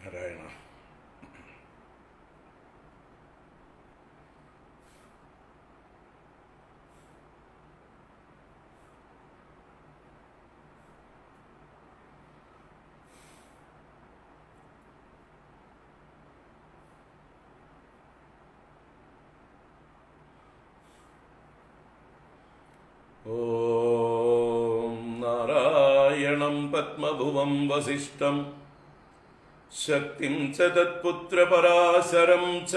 ശ്രീമന്നാരായണ. ഓം നാരായണം പത്മഭുവം വസിഷ്ഠം ശക്തിം ച തത്പുത്രപരാശരം ച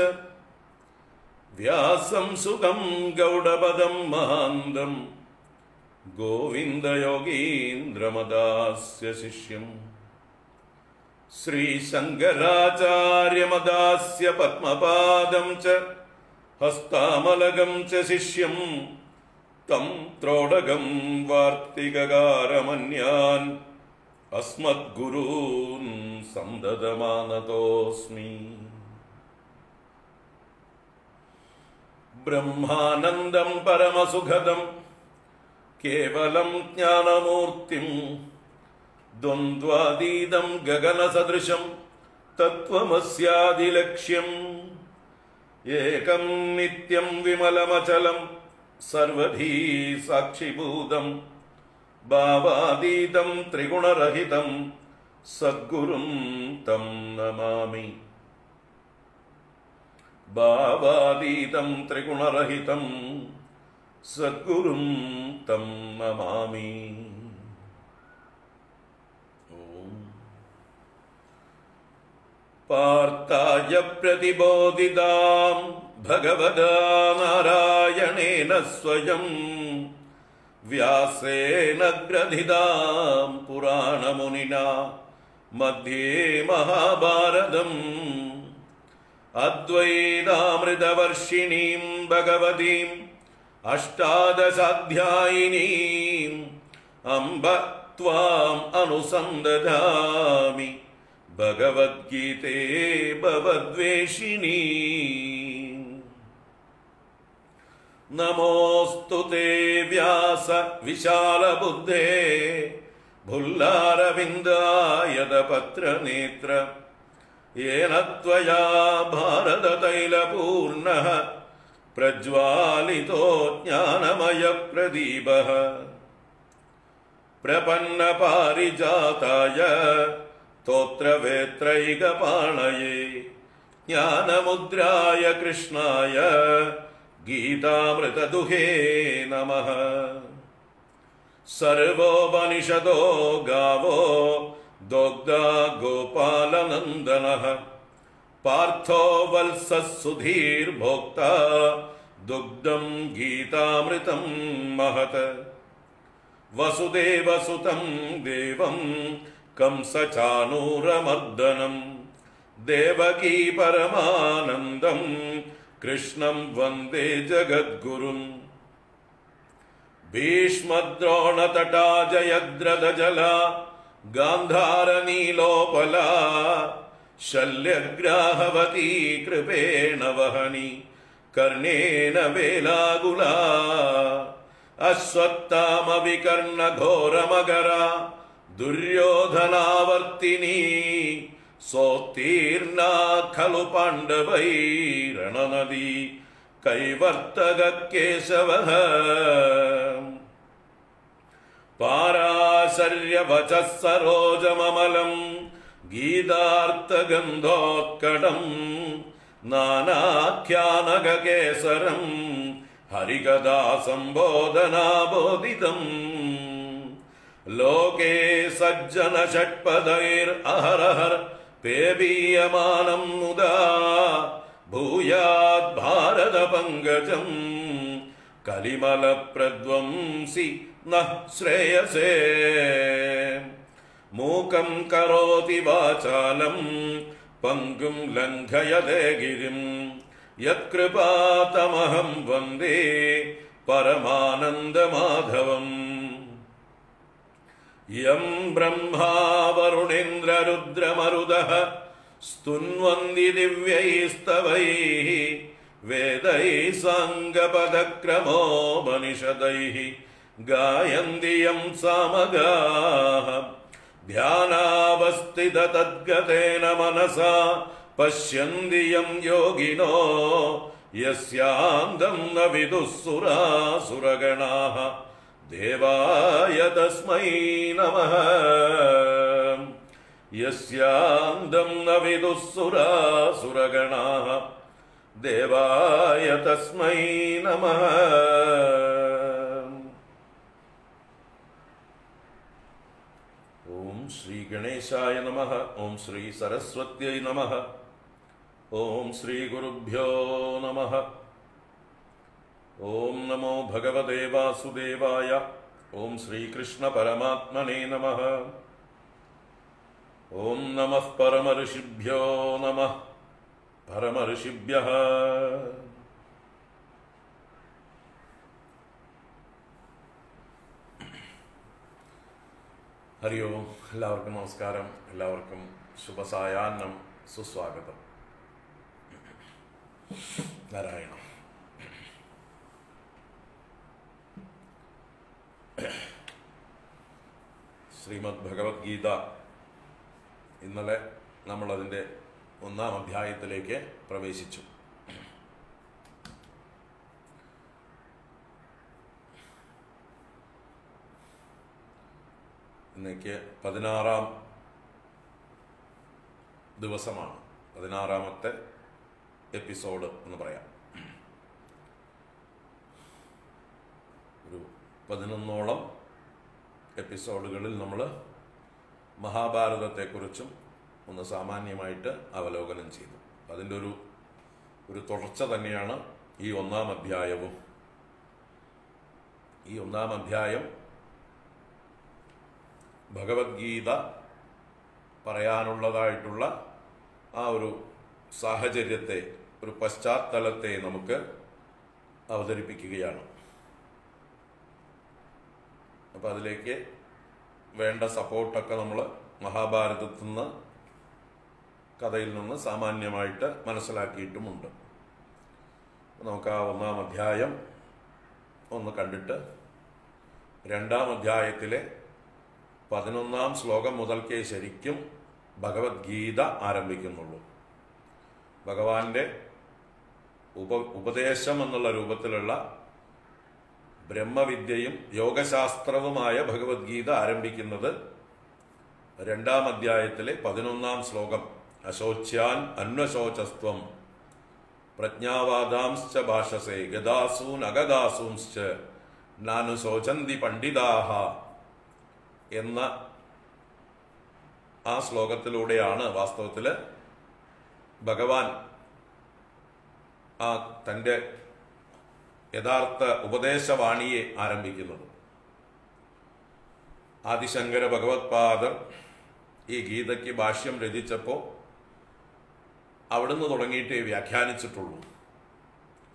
വ്യാസം സുഖം ഗൗഡപദം മഹാന്തം ഗോവിന്ദയോഗീന്ദ്രമദാസ്യ ശിഷ്യം ശ്രീശങ്കരാചാര്യമദാസ്യ പത്മപാദം ച ഹസ്താമലകം ച ശിഷ്യം തം ത്രോടകം വാർത്തികകാരമന്യാൻ അസ്മദ്ഗുരൂൻ സന്തതമാനതോസ്മി. ബ്രഹ്മാനന്ദം പരമസുഖദം കേവലം ജ്ഞാനമൂർത്തിം ദ്വന്ദ്വാതീതം ഗഗനസദൃശം തത്വമസ്യാദിലക്ഷ്യം ഏകം നിത്യം വിമലമചലം സർവധീ സാക്ഷിഭൂതം ഭാവാതീതം ത്രിഗുണരഹിതം സദ്ഗുരും തം നമാമി. ഭാവാതീതം ത്രിഗുണരഹിതം സദ്ഗുരും തം നമാമി. പാർത്ഥായ പ്രതിബോധിതാം ഭഗവതാ നാരായണേന സ്വയം വ്യാസേന ഗ്രഥിതാം പുരാണമുനിനാ മധ്യേ മഹാഭാരതം അദ്വൈതാമൃതവർഷിണീം ഭഗവതീം അഷ്ടാദശാധ്യായിനീം അംബ ത്വാം അനുസന്ദധാമി ഭഗവദ്ഗീതേ ഭവദ്വേഷിണീ. നമോസ്തു തേ വ്യാസ വിശാലബുദ്ധേ ഭുല്ലാരവിന്ദായതപത്രനേത്ര യേന ത്വയാ ഭാരതതൈലപൂർണഃ പ്രജ്വാലിതോ ജ്ഞാനമയപ്രദീപഃ. പ്രപന്നപാരിജാതായ സ്തോത്രവേത്രൈകപാണയേ ജ്ഞാനമുദ്രായ കൃഷ്ണായ ഗീതാമൃതദുഹേ നമഃ. സർവോപനിഷദോ ഗാവോ ദോഗ്ധാ ഗോപാലനന്ദനഃ പാർത്ഥോ വത്സഃ സുധീർഭോക്താ ദുഗ്ധം ഗീതാമൃതം മഹത്. വസുദേവസുതം ദേവം കംസചാനൂരമർദ്ദനം ദേവകീ പരമാനന്ദം കൃഷ്ണം വന്ദേ ജഗദ്ഗുരും. ഭീഷ്മദ്രോണതടാ ജയദ്രഥജലാ ഗാന്ധാരനീലോപലാ ശല്യഗ്രാഹവതീ കൃപേണ വഹനി കർണേന വേലാകുലാ. അശ്വത്ഥാമവികർണഘോരമകരാ ദുര്യോധനാവർത്തിനി സോത്തീർണാ ഖലു പാണ്ഡവൈരണനദീ കൈവർത്തക കേശവഃ. പാരാശര്യവചഃ സരോജമമലം ഗീതാർത്ഥഗന്ധോത്കടം നാനാഖ്യാനകേസരം ഹരികഥാ സംബോധനാബോധിതം. ലോകേ സജ്ജന ഷട്പദൈർ അഹരഹർ പേബീയമാനം മുദാ ഭൂയാത് ഭാരത പങ്കജം കലിമല പ്രധ്വംസി നഃ ശ്രേയസേ. മൂകം കരോതി വാചാലം പങ്കും ലംഘയതേ ഗിരിം യത്കൃപാതമഹം വന്ദേ പരമാനന്ദമാധവം. യം ബ്രഹ്മാ വരുണേന്ദ്രരുദ്രമരുതഃ സ്തുന്വന്തി ദിവ്യൈസ്തവൈഃ വേദൈഃ സാംഗപദക്രമോപനിഷദൈഃ ഗായന്തി യം സാമഗാഃ ധ്യാനാവസ്ഥിത തദ്ഗതേന മനസാ പശ്യന്തി യം യോഗിനോ യസ്യാന്തം ന വിദുഃസുരാസുരഗണാഃ ദേവായ തസ്മൈ നമഃ. യസ്യാന്തം ന വിദുഃസുരാസുരഗണാഃ ദേവായ തസ്മൈ നമഃ. ഓം ശ്രീ ഗണേശായ നമഃ. ഓം ശ്രീ സരസ്വത്यै നമഃ. ഓം ശ്രീ ഗുരുഭ്യോ നമഃ. ഓം നമോ ഭഗവതേ വാസുദേവായ. ഓം ശ്രീകൃഷ്ണ പരമാത്മനേ നമഃ. ഓം നമഃ പരമഋഷിഭ്യോ നമഃ. പരമഋഷിഭ്യഃ. ഹരി ഓം. എല്ലാവർക്കും നമസ്കാരം. എല്ലാവർക്കും ശുഭസായാഹ്നം, സുസ്വാഗതം. നാരായണ. ശ്രീമദ് ഭഗവത്ഗീത ഇന്നലെ നമ്മളതിൻ്റെ 1-ാം അധ്യായത്തിലേക്ക് പ്രവേശിച്ചു. ഇന്നേക്ക് 16-ാം ദിവസമാണ്, 16-ാമത്തെ എപ്പിസോഡ് എന്ന് പറയാം. ഒരു 11ഓളം എപ്പിസോഡുകളിൽ നമ്മൾ മഹാഭാരതത്തെക്കുറിച്ചും ഒന്ന് സാമാന്യമായിട്ട് അവലോകനം ചെയ്തു. അതിൻ്റെ ഒരു തുടർച്ച തന്നെയാണ് ഈ 1-ാം അധ്യായവും. ഈ 1-ാം അധ്യായം ഭഗവത്ഗീത പറയാനുള്ളതായിട്ടുള്ള ആ ഒരു സാഹചര്യത്തെ, ഒരു പശ്ചാത്തലത്തെ നമുക്ക് അവതരിപ്പിക്കുകയാണ്. അപ്പം അതിലേക്ക് വേണ്ട സപ്പോർട്ടൊക്കെ നമ്മൾ മഹാഭാരതത്തിൽ നിന്ന്, കഥയിൽ നിന്ന് സാമാന്യമായിട്ട് മനസ്സിലാക്കിയിട്ടുമുണ്ട്. നമുക്ക് ആ 1-ാം അധ്യായം ഒന്ന് കണ്ടിട്ട് 2-ാം അധ്യായത്തിലെ 11-ാം ശ്ലോകം മുതൽക്കേ ശരിക്കും ഭഗവത്ഗീത ആരംഭിക്കുന്നുള്ളൂ. ഭഗവാന്റെ ഉപദേശം എന്നുള്ള രൂപത്തിലുള്ള ബ്രഹ്മവിദ്യയും യോഗശാസ്ത്രവുമായ ഭഗവത്ഗീത ആരംഭിക്കുന്നത് 2-ാം അധ്യായത്തിലെ 11-ാം ശ്ലോകം. അശോച്യാൻ അന്വശോചസ്ത്വം പ്രജ്ഞാവാദാംശ്ച ഭാഷസേ ഗദാസൂൻ അഗദാസൂംശ്ച നാനുശോചന്തി പണ്ഡിതാഹ എന്ന ആ ശ്ലോകത്തിലൂടെയാണ് വാസ്തവത്തിൽ ഭഗവാൻ ആ തൻ്റെ യഥാർത്ഥ ഉപദേശവാണിയെ ആരംഭിക്കുന്നത്. ആദിശങ്കര ഭഗവത്പാദർ ഈ ഗീതയ്ക്ക് ഭാഷ്യം രചിച്ചപ്പോൾ അവിടുന്ന് തുടങ്ങിയിട്ടേ വ്യാഖ്യാനിച്ചിട്ടുള്ളൂ.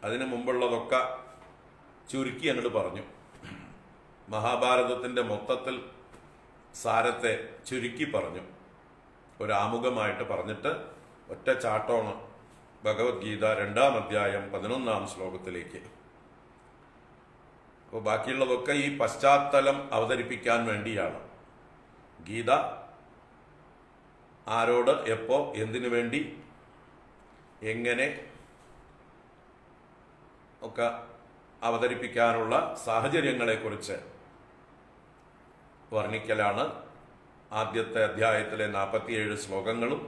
അതിനു മുമ്പുള്ളതൊക്കെ ചുരുക്കി അങ്ങോട്ട് പറഞ്ഞു. മഹാഭാരതത്തിൻ്റെ മൊത്തത്തിൽ സാരത്തെ ചുരുക്കി പറഞ്ഞു, ഒരാമുഖമായിട്ട് പറഞ്ഞിട്ട് ഒറ്റ ചാട്ടമാണ് ഭഗവത്ഗീത 2-ാം അധ്യായം 11-ാം ശ്ലോകത്തിലേക്ക്. അപ്പോൾ ബാക്കിയുള്ളതൊക്കെ ഈ പശ്ചാത്തലം അവതരിപ്പിക്കാൻ വേണ്ടിയാണ്. ഗീത ആരോട്, എപ്പോ, എന്തിനു വേണ്ടി, എങ്ങനെ ഒക്കെ അവതരിപ്പിക്കാനുള്ള സാഹചര്യങ്ങളെക്കുറിച്ച് വർണ്ണിക്കലാണ് ആദ്യത്തെ അധ്യായത്തിലെ 47 ശ്ലോകങ്ങളും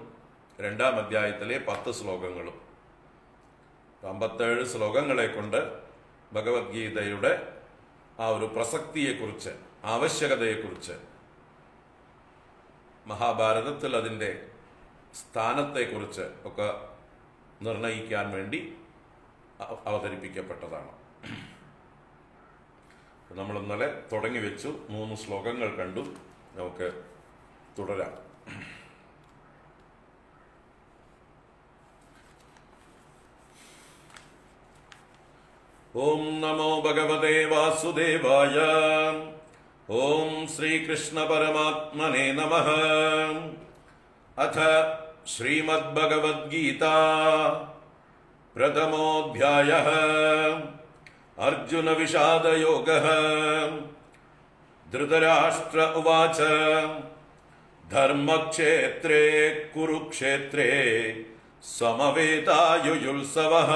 2-ാം അധ്യായത്തിലെ 10 ശ്ലോകങ്ങളും. 57 ശ്ലോകങ്ങളെ കൊണ്ട് ഭഗവത്ഗീതയുടെ ആ ഒരു പ്രസക്തിയെക്കുറിച്ച്, ആവശ്യകതയെക്കുറിച്ച്, മഹാഭാരതത്തിൽ അതിൻ്റെ സ്ഥാനത്തെക്കുറിച്ച് ഒക്കെ നിർണയിക്കാൻ വേണ്ടി അവതരിപ്പിക്കപ്പെട്ടതാണ്. നമ്മൾ ഇന്നലെ തുടങ്ങി വെച്ചു, 3 ശ്ലോകങ്ങൾ കണ്ടു. നമുക്ക് തുടരാം. ഓം നമോ ഭഗവതേ വാസുദേവായ. ഓം ശ്രീകൃഷ്ണ പരമാത്മനേ നമഃ. അഥ ശ്രീമദ് ഭഗവദ്ഗീത പ്രഥമോധ്യായഃ. അർജുന വിഷാദയോഗഃ. ധൃതരാഷ്ട്ര ഉവാച ധർമ്മക്ഷേത്രേ കുരുക്ഷേത്രേ സമവേതായുയുത്സവഃ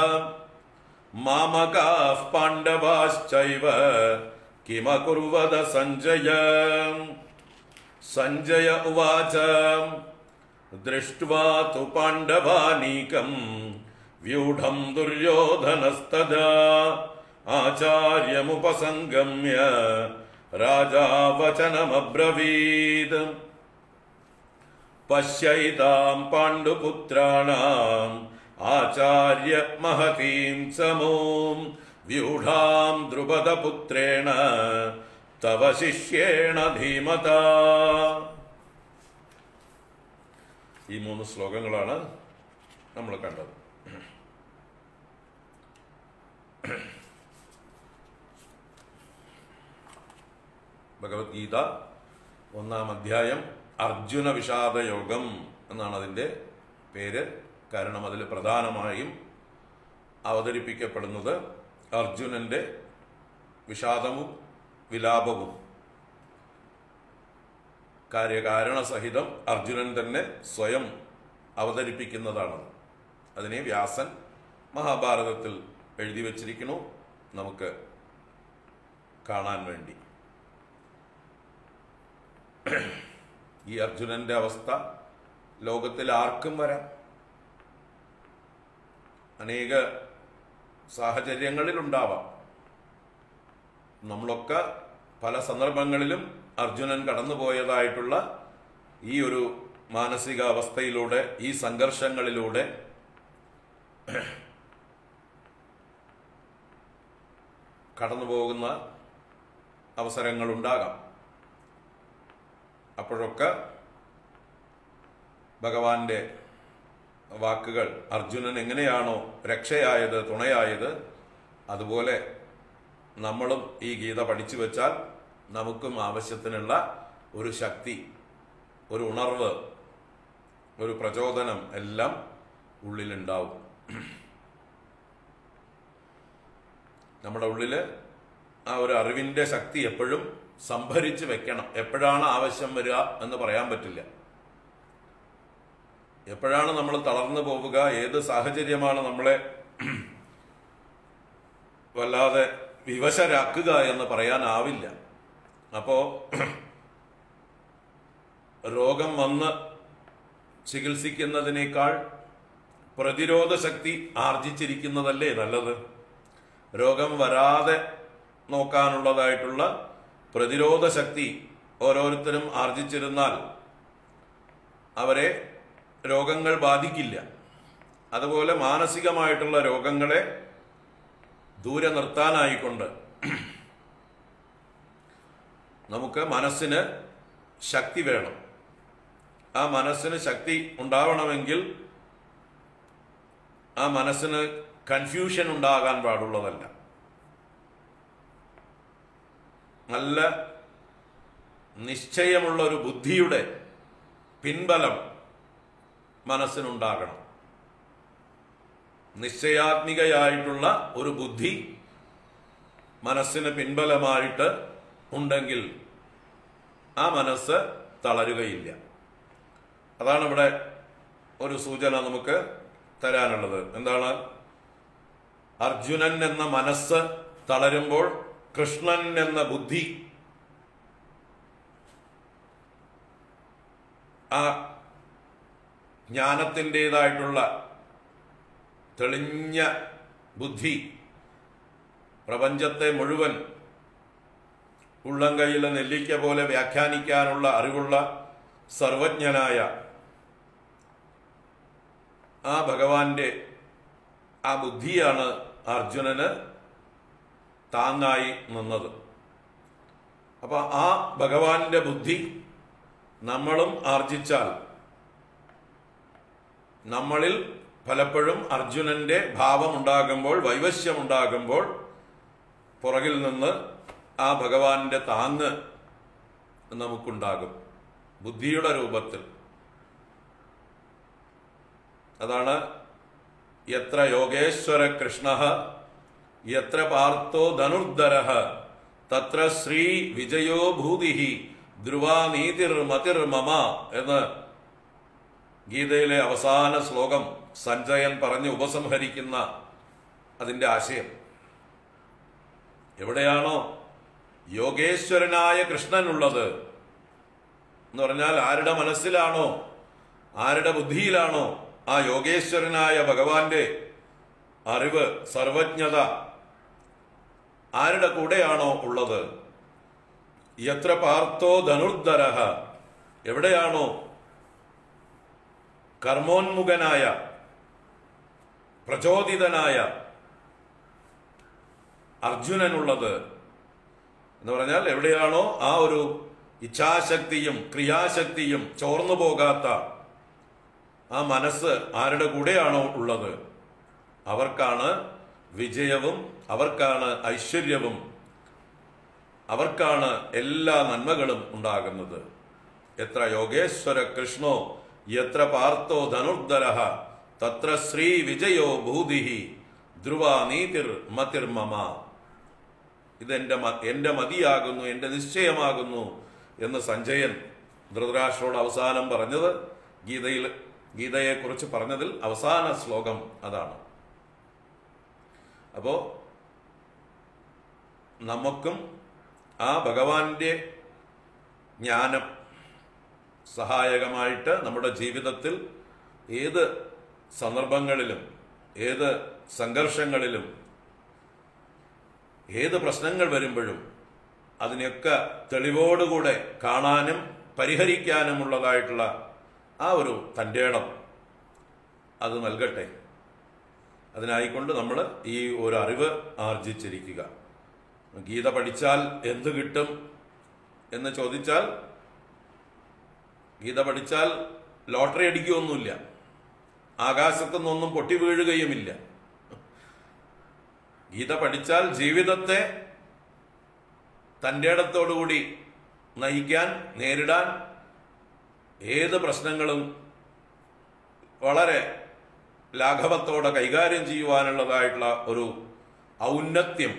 മാമകാഃ പാണ്ഡവാശ്ചൈവ കിമകുർവത സഞ്ജയ. സഞ്ജയ ഉവാച ദൃഷ്ട്വാ തു പാണ്ഡവാനീകം വ്യൂഢം ദുര്യോധനസ്തദാ ആചാര്യമുപസംഗമ്യ രാജാ വചനമബ്രവീത്. പശ്യൈതാം പാണ്ഡുപുത്രാണാം ആചാര്യ മഹതീം സമൂം വ്യൂഢാം ദ്രുപദപുത്രേണ തവ ശിഷ്യേണ ധീമതാ. ഈ 3 ശ്ലോകങ്ങളാണ് നമ്മൾ കണ്ടത്. ഭഗവത്ഗീത 1-ാം അധ്യായം അർജുന വിഷാദയോഗം എന്നാണ് അതിൻ്റെ പേര്. കാരണം അതിൽ പ്രധാനമായും അവതരിപ്പിക്കപ്പെടുന്നത് അർജുനന്റെ വിഷാദവും വിലാപവും കാര്യകാരണസഹിതം അർജുനൻ തന്നെ സ്വയം അവതരിപ്പിക്കുന്നതാണ്. അതിനെ വ്യാസൻ മഹാഭാരതത്തിൽ എഴുതി വച്ചിരിക്കുന്നു നമുക്ക് കാണാൻ വേണ്ടി. ഈ അർജുനന്റെ അവസ്ഥ ലോകത്തിൽ ആർക്കും വരാം. അനേക സാഹചര്യങ്ങളിലുണ്ടാവാം. നമ്മളൊക്കെ പല സന്ദർഭങ്ങളിലും അർജുനൻ കടന്നുപോയതായിട്ടുള്ള ഈ ഒരു മാനസികാവസ്ഥയിലൂടെ, ഈ സംഘർഷങ്ങളിലൂടെ കടന്നുപോകുന്ന അവസരങ്ങളുണ്ടാകാം. അപ്പോഴൊക്കെ ഭഗവാന്റെ വാക്കുകൾ അർജുനൻ എങ്ങനെയാണോ രക്ഷയായത്, തുണയായത്, അതുപോലെ നമ്മളും ഈ ഗീത പഠിച്ചു വെച്ചാൽ നമുക്കും ആവശ്യത്തിനുള്ള ഒരു ശക്തി, ഒരു ഉണർവ്, ഒരു പ്രചോദനം എല്ലാം ഉള്ളിലുണ്ടാവും. നമ്മുടെ ഉള്ളിൽ ആ ഒരു അറിവിന്റെ ശക്തി എപ്പോഴും സംഭരിച്ച് വെക്കണം. എപ്പോഴാണ് ആവശ്യം വരിക എന്ന് പറയാൻ പറ്റില്ല. എപ്പോഴാണ് നമ്മൾ തളർന്നു പോവുക, ഏത് സാഹചര്യമാണ് നമ്മളെ വല്ലാതെ വിവശരാക്കുക എന്ന് പറയാനാവില്ല. അപ്പോ രോഗം വന്ന് ചികിത്സിക്കുന്നതിനേക്കാൾ പ്രതിരോധ ശക്തി ആർജിച്ചിരിക്കുന്നതല്ലേ നല്ലത്. രോഗം വരാതെ നോക്കാനുള്ളതായിട്ടുള്ള പ്രതിരോധ ശക്തി ഓരോരുത്തരും ആർജിച്ചിരുന്നാൽ അവരെ രോഗങ്ങൾ ബാധിക്കില്ല. അതുപോലെ മാനസികമായിട്ടുള്ള രോഗങ്ങളെ ദൂരെ നിർത്താനായിക്കൊണ്ട് നമുക്ക് മനസ്സിന് ശക്തി വേണം. ആ മനസ്സിന് ശക്തി ഉണ്ടാവണമെങ്കിൽ ആ മനസ്സിന് കൺഫ്യൂഷൻ ഉണ്ടാകാൻ പാടുള്ളതല്ല. നല്ല നിശ്ചയമുള്ള ഒരു ബുദ്ധിയുടെ പിൻബലം മനസ്സിനുണ്ടാകണം. നിശ്ചയാത്മികയായിട്ടുള്ള ഒരു ബുദ്ധി മനസ്സിന് പിൻബലമായിട്ട് ഉണ്ടെങ്കിൽ ആ മനസ്സ് തളരുകയില്ല. അതാണ് ഇവിടെ ഒരു സൂചന നമുക്ക് തരാനുള്ളത്. എന്താണ്? അർജുനൻ എന്ന മനസ്സ് തളരുമ്പോൾ കൃഷ്ണൻ എന്ന ബുദ്ധി ആ ജ്ഞാനത്തിൻ്റെതായിട്ടുള്ള തെളിഞ്ഞ ബുദ്ധി, പ്രപഞ്ചത്തെ മുഴുവൻ ഉള്ളംകൈയിലെ നെല്ലിക്ക പോലെ വ്യാഖ്യാനിക്കാനുള്ള അറിവുള്ള സർവജ്ഞനായ ആ ഭഗവാന്റെ ആ ബുദ്ധിയാണ് അർജുനന് താങ്ങായി നിന്നത്. അപ്പൊ ആ ഭഗവാന്റെ ബുദ്ധി നമ്മളും ആർജിച്ചാൽ നമ്മളിൽ പലപ്പോഴും അർജുനന്റെ ഭാവമുണ്ടാകുമ്പോൾ, വൈവശ്യമുണ്ടാകുമ്പോൾ പുറകിൽ നിന്ന് ആ ഭഗവാന്റെ താങ്ങ് നമുക്കുണ്ടാകും ബുദ്ധിയുടെ രൂപത്തിൽ. അതാണ് യത്ര യോഗേശ്വര കൃഷ്ണ യത്ര പാർത്ഥോ ധനുർധര തത്ര ശ്രീ വിജയോ ഭൂതി ധ്രുവാ നീതിർ മതിർ മമ എന്ന് ഗീതയിലെ അവസാന ശ്ലോകം സഞ്ജയൻ പറഞ്ഞ് ഉപസംഹരിക്കുന്ന അതിൻ്റെ ആശയം. എവിടെയാണോ യോഗേശ്വരനായ കൃഷ്ണനുള്ളത് എന്ന് പറഞ്ഞാൽ ആരുടെ മനസ്സിലാണോ, ആരുടെ ബുദ്ധിയിലാണോ ആ യോഗേശ്വരനായ ഭഗവാന്റെ അറിവ്, സർവജ്ഞത ആരുടെ കൂടെയാണോ ഉള്ളത്, യത്ര പാർത്ഥോ ധനുർധരഃ, എവിടെയാണോ കർമ്മോന്മുഖനായ പ്രചോദിതനായ അർജുനനുള്ളത് എന്ന് പറഞ്ഞാൽ എവിടെയാണോ ആ ഒരു ഇച്ഛാശക്തിയും ക്രിയാശക്തിയും ചോർന്നു പോകാത്ത ആ മനസ്സ് ആരുടെ കൂടെയാണോ ഉള്ളത് അവർക്കാണ് വിജയവും, അവർക്കാണ് ഐശ്വര്യവും, അവർക്കാണ് എല്ലാ നന്മകളും ഉണ്ടാകുന്നത്. എത്ര യോഗേശ്വര കൃഷ്ണോ യത്ര പാർത്ഥോ ധനുർധരഃ തത്ര ശ്രീ വിജയോ ഭൂതിഹി ധ്രുവാ നീതിർ മതിർ മമ. എന്റെ മതിയാകുന്നു, എന്റെ നിശ്ചയമാകുന്നു എന്ന് സഞ്ജയൻ ധൃതരാഷ്ട്രോട് അവസാനം പറഞ്ഞത് ഗീതയെക്കുറിച്ച് പറഞ്ഞതിൽ അവസാന ശ്ലോകം അതാണ്. അപ്പോ നമുക്കും ആ ഭഗവാന്റെ ജ്ഞാനം സഹായകമായിട്ട് നമ്മുടെ ജീവിതത്തിൽ ഏത് സന്ദർഭങ്ങളിലും, ഏത് സംഘർഷങ്ങളിലും, ഏത് പ്രശ്നങ്ങൾ വരുമ്പോഴും അതിനെയൊക്കെ തെളിവോടുകൂടെ കാണാനും പരിഹരിക്കാനുമുള്ളതായിട്ടുള്ള ആ ഒരു തൻ്റെടം അത് നൽകട്ടെ. അതിനായിക്കൊണ്ട് നമ്മൾ ഈ ഒരു അറിവ് ആർജിച്ചിരിക്കുക. ഗീത പഠിച്ചാൽ എന്ത് കിട്ടും എന്ന് ചോദിച്ചാൽ, ഗീത പഠിച്ചാൽ ലോട്ടറി അടിക്കുകയൊന്നുമില്ല, ആകാശത്തു നിന്നൊന്നും പൊട്ടി വീഴുകയുമില്ല. ഗീത പഠിച്ചാൽ ജീവിതത്തെ തൻ്റെ ഇടത്തോടുകൂടി നയിക്കാൻ, നേരിടാൻ, ഏത് പ്രശ്നങ്ങളും വളരെ ലാഘവത്തോടെ കൈകാര്യം ചെയ്യുവാനുള്ളതായിട്ടുള്ള ഒരു ഔന്നത്യം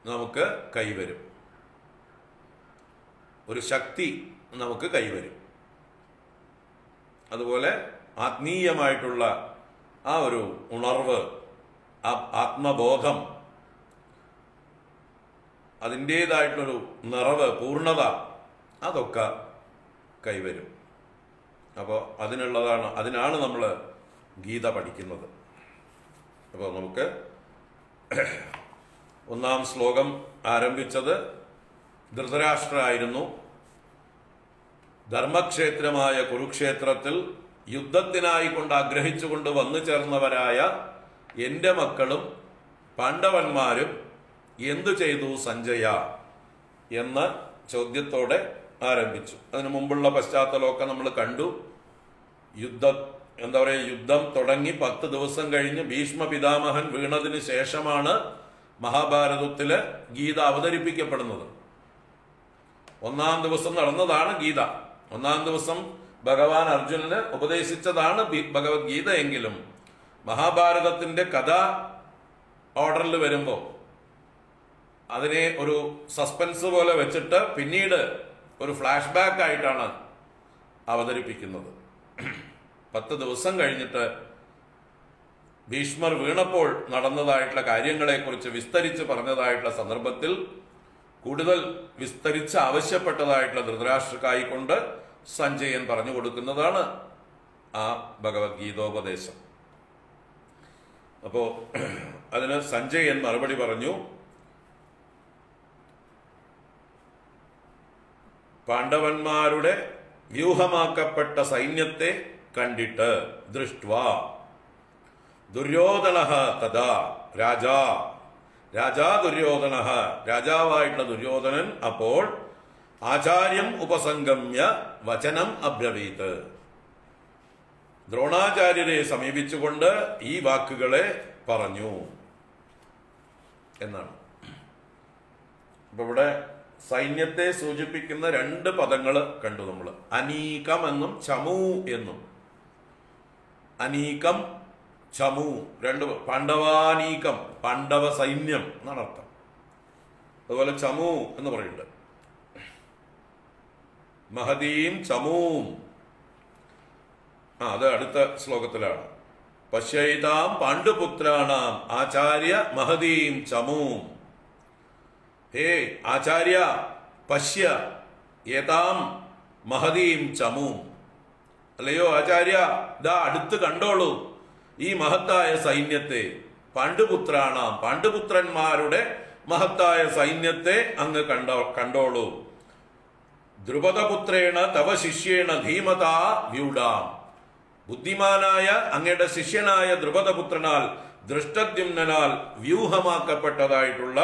നമുക്ക് കൈവരും, ഒരു ശക്തി നമുക്ക് കൈവരും. അതുപോലെ ആത്മീയമായിട്ടുള്ള ആ ഒരു ഉണർവ്, ആത്മബോധം, അതിൻ്റേതായിട്ടുള്ളൊരു നിറവ്, പൂർണ്ണത അതൊക്കെ കൈവരും. അപ്പോൾ അതിനാണ് നമ്മൾ ഗീത പഠിക്കുന്നത്. അപ്പോൾ നമുക്ക് ഒന്നാം ശ്ലോകം ആരംഭിച്ചത് ധൃതരാഷ്ട്രരായിരുന്നു. ധർമ്മക്ഷേത്രമായ കുരുക്ഷേത്രത്തിൽ യുദ്ധത്തിനായിക്കൊണ്ട് ആഗ്രഹിച്ചുകൊണ്ട് വന്നു ചേർന്നവരായ എൻ്റെ മക്കളും പാണ്ഡവന്മാരും എന്തു ചെയ്തു സഞ്ജയ എന്ന ചോദ്യത്തോടെ ആരംഭിച്ചു. അതിനു മുമ്പുള്ള പശ്ചാത്തലമൊക്കെ നമ്മൾ കണ്ടു. യുദ്ധം തുടങ്ങി 10 ദിവസം കഴിഞ്ഞ് ഭീഷ്മ പിതാമഹൻ വീണതിന് ശേഷമാണ് മഹാഭാരതത്തില് ഗീത അവതരിപ്പിക്കപ്പെടുന്നത്. 1-ാം ദിവസം നടന്നതാണ് ഗീത. 1-ാം ദിവസം ഭഗവാൻ അർജുനന് ഉപദേശിച്ചതാണ് ഭഗവത്ഗീത. എങ്കിലും മഹാഭാരതത്തിന്റെ കഥ ഓർഡറിൽ വരുമ്പോൾ അതിനെ ഒരു സസ്പെൻസ് പോലെ വെച്ചിട്ട് പിന്നീട് ഒരു ഫ്ലാഷ് ബാക്ക് ആയിട്ടാണ് അവതരിപ്പിക്കുന്നത്. 10 ദിവസം കഴിഞ്ഞിട്ട് ഭീഷ്മർ വീണപ്പോൾ നടന്നതായിട്ടുള്ള കാര്യങ്ങളെക്കുറിച്ച് വിസ്തരിച്ച് പറഞ്ഞതായിട്ടുള്ള സന്ദർഭത്തിൽ കൂടുതൽ വിസ്തരിച്ച് ആവശ്യപ്പെട്ടതായിട്ടുള്ള ധൃതരാഷ്ട്രക്കായിക്കൊണ്ട് സഞ്ജയൻ പറഞ്ഞു കൊടുക്കുന്നതാണ് ആ ഭഗവത്ഗീതോപദേശം. അപ്പോ അതിന് സഞ്ജയൻ മറുപടി പറഞ്ഞു. പാണ്ഡവന്മാരുടെ വ്യൂഹമാക്കപ്പെട്ട സൈന്യത്തെ കണ്ടിട്ട് ദൃഷ്ട്വാ ദുര്യോധന തഥാ രാജാ ദുര്യോധന, രാജാവായിട്ടുള്ള ദുര്യോധനൻ അപ്പോൾ ആചാര്യം ഉപസംഗമ്യ വചനം അബ്രവീത്, ദ്രോണാചാര്യരെ സമീപിച്ചുകൊണ്ട് ഈ വാക്കുകളെ പറഞ്ഞു എന്നാണ്. അപ്പൊ ഇവിടെ സൈന്യത്തെ സൂചിപ്പിക്കുന്ന 2 പദങ്ങൾ കണ്ടു നമ്മൾ. അനീകം എന്നും ചമു എന്നും. അനീകം, ചമു 2. പാണ്ഡവാനീകം, പാണ്ഡവ സൈന്യം എന്നാണ് അർത്ഥം. അതുപോലെ ചമു എന്ന് പറയുന്നുണ്ട്. മഹതീം ചമൂം. അത് അടുത്ത ശ്ലോകത്തിലാണ്. പശ്യൈതാം പാണ്ഡുപുത്രാണാം ആചാര്യ മഹതീം ചമൂം. ഹേ ആചാര്യ, പശ്യ ഏതാം മഹതീം ചമൂം. അല്ലയോ ആചാര്യ, ദാ അടുത്ത് കണ്ടോളൂ ഈ മഹത്തായ സൈന്യത്തെ. പാണ്ഡുപുത്രാണാം, പാണ്ഡുപുത്രന്മാരുടെ മഹത്തായ സൈന്യത്തെ അങ്ങ് കണ്ടോളൂ. ദ്രുപദപുത്രേണ തവ ശിഷ്യേണ ധീമതാ വ്യൂഢാം. ബുദ്ധിമാനായ അങ്ങയുടെ ശിഷ്യനായ ദ്രുപദപുത്രനാൽ ദൃഷ്ടദ്യുമ്നാൽ വ്യൂഹമാക്കപ്പെട്ടതായിട്ടുള്ള,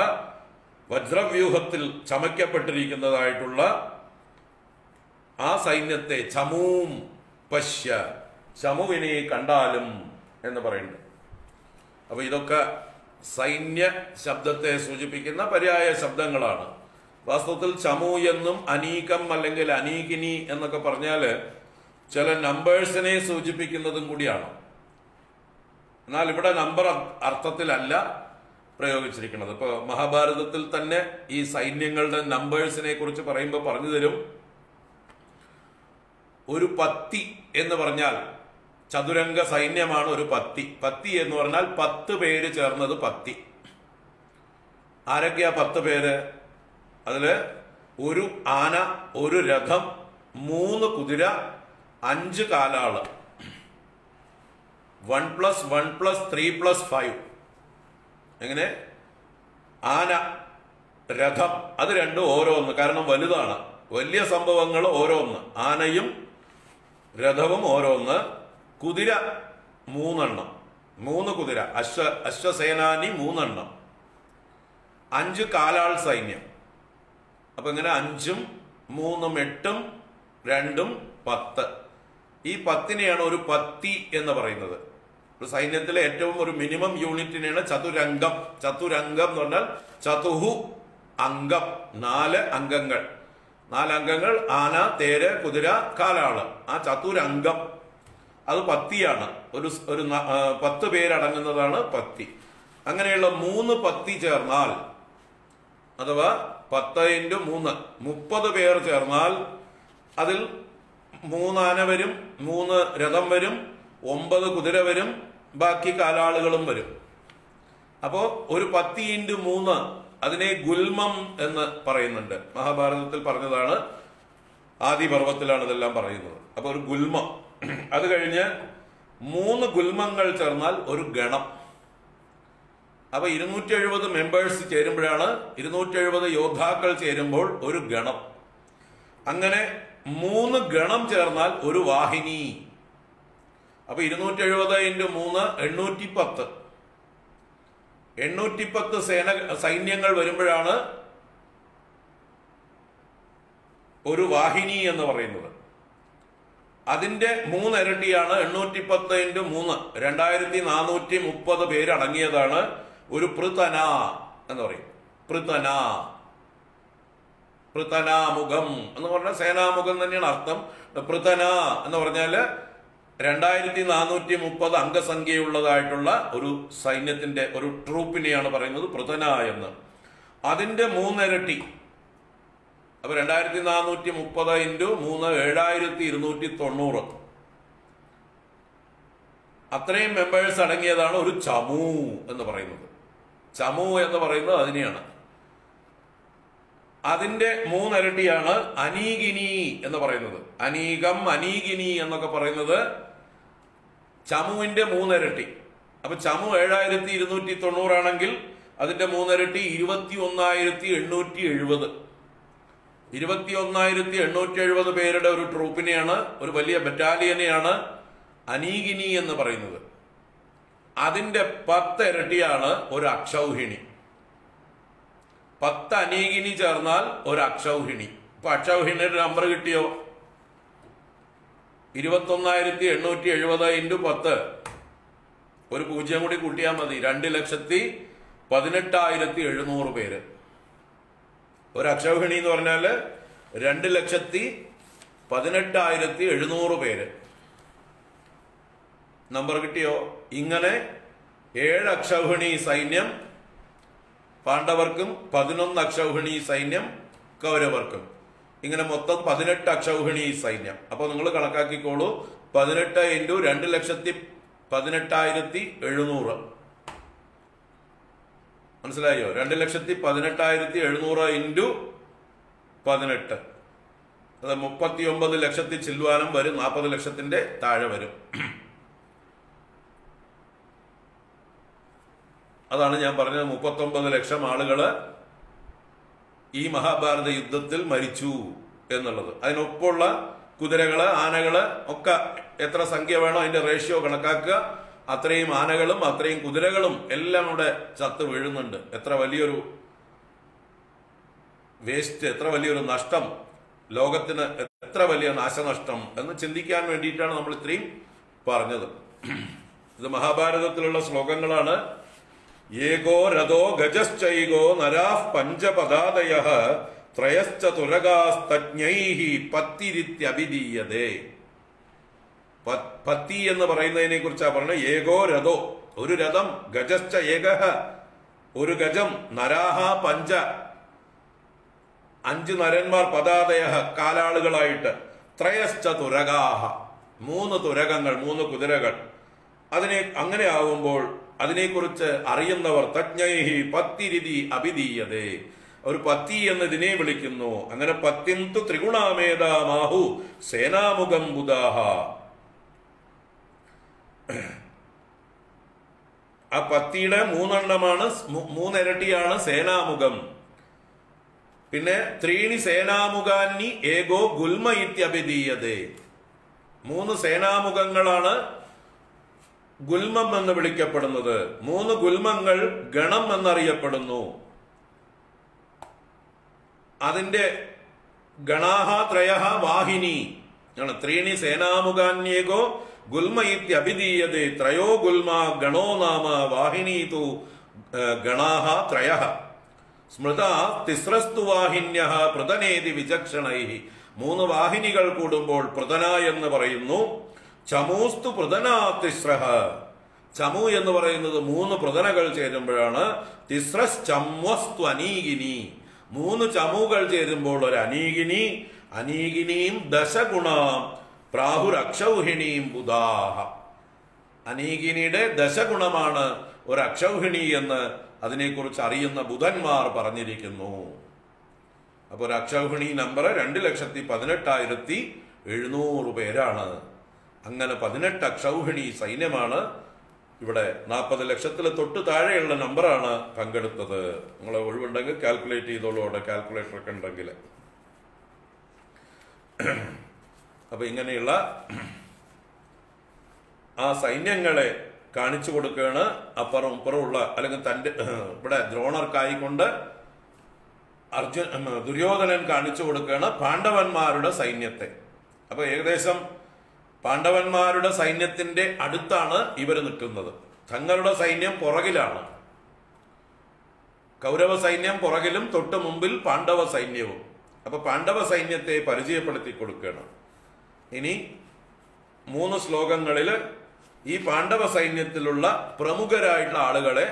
വജ്രവ്യൂഹത്തിൽ ചമയ്ക്കപ്പെട്ടിരിക്കുന്നതായിട്ടുള്ള ആ സൈന്യത്തെ ചമൂം പശ്യ, ചമുവിനെ കണ്ടാലും എന്ന് പറയുന്നുണ്ട്. അപ്പൊ ഇതൊക്കെ സൈന്യ ശബ്ദത്തെ സൂചിപ്പിക്കുന്ന പര്യായ ശബ്ദങ്ങളാണ്. വാസ്തവത്തിൽ ചമു എന്നും അനീകം അല്ലെങ്കിൽ അനീകിനി എന്നൊക്കെ പറഞ്ഞാല് ചില നമ്പേഴ്സിനെ സൂചിപ്പിക്കുന്നതും കൂടിയാണ്. എന്നാൽ ഇവിടെ നമ്പർ അർത്ഥത്തിലല്ല പ്രയോഗിച്ചിരിക്കുന്നത്. ഇപ്പൊ മഹാഭാരതത്തിൽ തന്നെ ഈ സൈന്യങ്ങളുടെ നമ്പേഴ്സിനെ കുറിച്ച് പറയുമ്പോൾ പറഞ്ഞു തരും. ഒരു പത്തി എന്ന് പറഞ്ഞാൽ ചതുരംഗ സൈന്യമാണ് ഒരു പത്തി. പത്തി എന്ന് പറഞ്ഞാൽ 10 പേര് ചേർന്നത് പത്തി. ആരൊക്കെയാ 10 പേര്? അതില് ഒരു ആന, ഒരു രഥം, 3 കുതിര, 5 കാലാള്. 1+1+3+5. എങ്ങനെ? ആന, രഥം, അത് രണ്ടും ഓരോന്ന്. കാരണം വലുതാണ്, വലിയ സംഭവങ്ങൾ ഓരോന്ന്. ആനയും രഥവും ഓരോന്ന്. കുതിര 3 എണ്ണം, 3 കുതിര. അശ്വസേനാനി 3 എണ്ണം. 5 കാലാൾ സൈന്യം. അപ്പൊ ഇങ്ങനെ 5ഉം 3ഉം 8ഉം 2ഉം 10. ഈ 10നെയാണ് ഒരു പത്തി എന്ന് പറയുന്നത്. ഒരു സൈന്യത്തിലെ ഏറ്റവും ഒരു മിനിമം യൂണിറ്റിനെയാണ് ചതുരംഗം. ചതുരംഗം എന്ന് പറഞ്ഞാൽ ചതുഹു അംഗം, 4 അംഗങ്ങൾ. 4 അംഗങ്ങൾ: ആന, തേര്, കുതിര, കാലാള്. ആ ചതുരംഗം അത് പത്തിയാണ്. ഒരു 10 പേരടങ്ങുന്നതാണ് പത്തി. അങ്ങനെയുള്ള 3 പത്തി ചേർന്നാൽ, അഥവാ 10 × 3 30 പേർ ചേർന്നാൽ അതിൽ 3 ആന വരും, 3 രഥം വരും, 9 കുതിര വരും, ബാക്കി കാലാളുകളും വരും. അപ്പോ ഒരു 10 × 3 അതിനെ ഗുൽമം എന്ന് പറയുന്നുണ്ട്. മഹാഭാരതത്തിൽ പറഞ്ഞതാണ്. ആദിപർവത്തിലാണ് ഇതെല്ലാം പറയുന്നത്. അപ്പൊ ഒരു ഗുൽമം. അത് കഴിഞ്ഞ് 3 ഗുൽമങ്ങൾ ചേർന്നാൽ ഒരു ഗണം. അപ്പൊ 270 മെമ്പേഴ്സ് ചേരുമ്പോഴാണ്, 270 യോദ്ധാക്കൾ ചേരുമ്പോൾ ഒരു ഗണം. അങ്ങനെ 3 ഗണം ചേർന്നാൽ ഒരു വാഹിനി. അപ്പൊ 270 × 3 810. 810 സൈന്യങ്ങൾ വരുമ്പോഴാണ് ഒരു വാഹിനി എന്ന് പറയുന്നത്. അതിന്റെ 3 ഇരട്ടിയാണ് 810 × 3 2430 പേരടങ്ങിയതാണ് ഒരു പൃതന എന്ന് പറയും. പൃതനാമുഖം എന്ന് പറഞ്ഞാൽ സേനാമുഖം തന്നെയാണ് അർത്ഥം. പൃതന എന്ന് പറഞ്ഞാല് 2430 അംഗസംഖ്യയുള്ളതായിട്ടുള്ള ഒരു സൈന്യത്തിന്റെ ഒരു ട്രൂപ്പിനെയാണ് പറയുന്നത് പൃതന എന്ന്. അതിന്റെ 3 ഇരട്ടി. അപ്പൊ 2430 × 3 7290. അത്രയും മെമ്പേഴ്സ് അടങ്ങിയതാണ് ഒരു ചമു എന്ന് പറയുന്നത്. ചമു എന്ന് പറയുന്നത് അതിനെയാണ്. അതിന്റെ 3 ഇരട്ടിയാണ് അനീകിനി എന്ന് പറയുന്നത്. അനീകം, അനീകിനി എന്നൊക്കെ പറയുന്നത് ചമുവിന്റെ 3 ഇരട്ടി. അപ്പൊ ചമു 7290 ആണെങ്കിൽ അതിന്റെ 3 ഇരട്ടി 21870. 21870 പേരുടെ ഒരു ട്രൂപ്പിനെയാണ്, ഒരു വലിയ ബറ്റാലിയനെയാണ് അനീകിനി എന്ന് പറയുന്നത്. അതിന്റെ 10 ഇരട്ടിയാണ് ഒരു അക്ഷൗഹിണി. 10 അനീകിനി ചേർന്നാൽ ഒരു അക്ഷൗഹിണി. ഇപ്പൊ അക്ഷൗഹിണിയുടെ നമ്പർ കിട്ടിയോ? 21870 × 10. ഒരു 0 കൂടി കൂട്ടിയാൽ മതി. 2,18,700 പേര്. ഒരു അക്ഷൗഹിണി എന്ന് പറഞ്ഞാല് 2,18,700 പേര്. നമ്പർ കിട്ടിയോ? ഇങ്ങനെ 7 അക്ഷൗഹിണി സൈന്യം പാണ്ഡവർക്കും 11 അക്ഷൗഹിണി സൈന്യം കൗരവർക്കും. ഇങ്ങനെ മൊത്തം 18 അക്ഷൗഹിണി സൈന്യം. അപ്പൊ നിങ്ങൾ കണക്കാക്കിക്കോളൂ, 18 ഇൻറ്റു 2,18,700. മനസ്സിലായോ? 2,18,700 ഇൻറ്റു 18, അത് 39 ലക്ഷത്തിൽ ചില്ലുവാനും വരും. 40 ലക്ഷത്തിന്റെ താഴെ വരും. അതാണ് ഞാൻ പറഞ്ഞത്, 39 ലക്ഷം ആളുകള് ഈ മഹാഭാരത യുദ്ധത്തിൽ മരിച്ചു എന്നുള്ളത്. അതിനൊപ്പമുള്ള കുതിരകള്, ആനകള് ഒക്കെ എത്ര സംഖ്യ വേണോ അതിന്റെ റേഷ്യോ കണക്കാക്കുക. അത്രയും ആനകളും അത്രയും കുതിരകളും എല്ലാം ഇവിടെ ചത്ത് വീഴുന്നുണ്ട്. എത്ര വലിയൊരു വേസ്റ്റ്, എത്ര വലിയൊരു നഷ്ടം, ലോകത്തിന് എത്ര വലിയ നാശനഷ്ടം എന്ന് ചിന്തിക്കാൻ വേണ്ടിയിട്ടാണ് നമ്മൾ ഇത്രയും പറഞ്ഞത്. ഇത് മഹാഭാരതത്തിലുള്ള ശ്ലോകങ്ങളാണ്. ഏകോ രഥോ ഗജശ്ചൈകോ നരാഃ പഞ്ചപദാദയഃ ത്രയശ്ച തുരകാസ്തജ്ഞൈഃ പത്തിരിത്യഭിധീയതേ. പത്തി എന്ന് പറയുന്നതിനെ കുറിച്ചാണ് പറഞ്ഞത്. ഏകോ രഥോ, ഒരു രഥം, ഗജശ്ച ഏകഃ, ഒരു ഗജം, നരാഹ പഞ്ച, 5 നരന്മാർ, പദാദയഃ കാലാളുകളായിട്ട്, ത്രയശ്ച തുരകാഹ 3 തുരകങ്ങൾ, 3 കുതിരകൾ. അങ്ങനെ ആവുമ്പോൾ അതിനെക്കുറിച്ച് അറിയുന്നവർ തജ്ഞൈഹി പത്തിരിതി അഭിധീയതേ, ഒരു പത്തി എന്ന് ഇതിനെ വിളിക്കുന്നു. അങ്ങനെ പത്തിന്തു ത്രിഗുണാമേധാമാഹു സേനാമുഖം ബുധാഹ. ആ പത്തിയുടെ 3 എണ്ണമാണ്, 3 ഇരട്ടിയാണ് സേനാമുഖം. പിന്നെ ത്രീണി സേനാമുഖാന്നി ഏകോ ഗുൽമ ഇത്യഭിധീയതേ. 3 സേനാമുഖങ്ങളാണ് ഗുൽമം എന്ന് വിളിക്കപ്പെടുന്നത്. 3 ഗുൽമങ്ങൾ ഗണം എന്നറിയപ്പെടുന്നു. അതിന്റെ ഗണാഹ ത്രയഃ വാഹിനി ആണ്. ത്രീണി സേനാമുഖാന്യേകോ ഗുൽമ ഇത്യഭിധീയതേ. ത്രയോ ഗുൽമ ഗണോ നാമ വാഹിനി തു ഗണാഹ ത്രയഃ. സ്മൃത തിസ്രസ്തു വാഹിന്യഃ പ്രതനേതി വിചക്ഷണൈഃ. 3 വാഹിനികൾ കൂടുമ്പോൾ പ്രതന എന്ന് പറയുന്നു. ചമൂസ്തു പ്രതനാ തിസ്രഃ. ചമു എന്ന് പറയുന്നത് 3 പ്രതനകൾ ചേരുമ്പോഴാണ്. തിസ്രസ് ചമ്വസ്തു അനീകിനി. 3 ചമുകൾ ചേരുമ്പോൾ ഒരു അനീകിനി. അനീകിനിയും ദശഗുണാം പ്രാഹുരക്ഷൗഹിണീം ബുധാഹ. അനീകിനിയുടെ ദശഗുണമാണ് ഒരു അക്ഷൗഹിണി എന്ന് അതിനെക്കുറിച്ച് അറിയുന്ന ബുധന്മാർ പറഞ്ഞിരിക്കുന്നു. അപ്പൊ ഒരു അക്ഷൗഹിണി നമ്പർ 2,18,700 പേരാണ്. അങ്ങനെ 18 അക്ഷൗഹിണി സൈന്യമാണ് ഇവിടെ. 40 ലക്ഷത്തിൽ തൊട്ട് താഴെയുള്ള നമ്പറാണ് പങ്കെടുത്തത്. നിങ്ങൾ ഒഴിവുണ്ടെങ്കിൽ കാൽക്കുലേറ്റ് ചെയ്തോളൂ, അവിടെ കാൽക്കുലേറ്റർ ഒക്കെ ഉണ്ടെങ്കിൽ. അപ്പൊ ഇങ്ങനെയുള്ള ആ സൈന്യങ്ങളെ കാണിച്ചു കൊടുക്കുകയാണ്. അപ്പുറം ഇപ്പുറമുള്ള, അല്ലെങ്കിൽ തന്റെ ഇവിടെ ദ്രോണർക്കായിക്കൊണ്ട് ദുര്യോധനൻ കാണിച്ചു കൊടുക്കുകയാണ് പാണ്ഡവന്മാരുടെ സൈന്യത്തെ. അപ്പൊ ഏകദേശം പാണ്ഡവന്മാരുടെ സൈന്യത്തിന്റെ അടുത്താണ് ഇവർ നിൽക്കുന്നത്. തങ്ങളുടെ സൈന്യം പുറകിലാണ്. കൗരവ സൈന്യം പുറകിലും തൊട്ട് മുമ്പിൽ പാണ്ഡവ സൈന്യവും. അപ്പൊ പാണ്ഡവ സൈന്യത്തെ പരിചയപ്പെടുത്തി കൊടുക്കണം. ഇനി 3 ശ്ലോകങ്ങളിൽ ഈ പാണ്ഡവ സൈന്യത്തിലുള്ള പ്രമുഖരായിട്ടുള്ള ആളുകളെ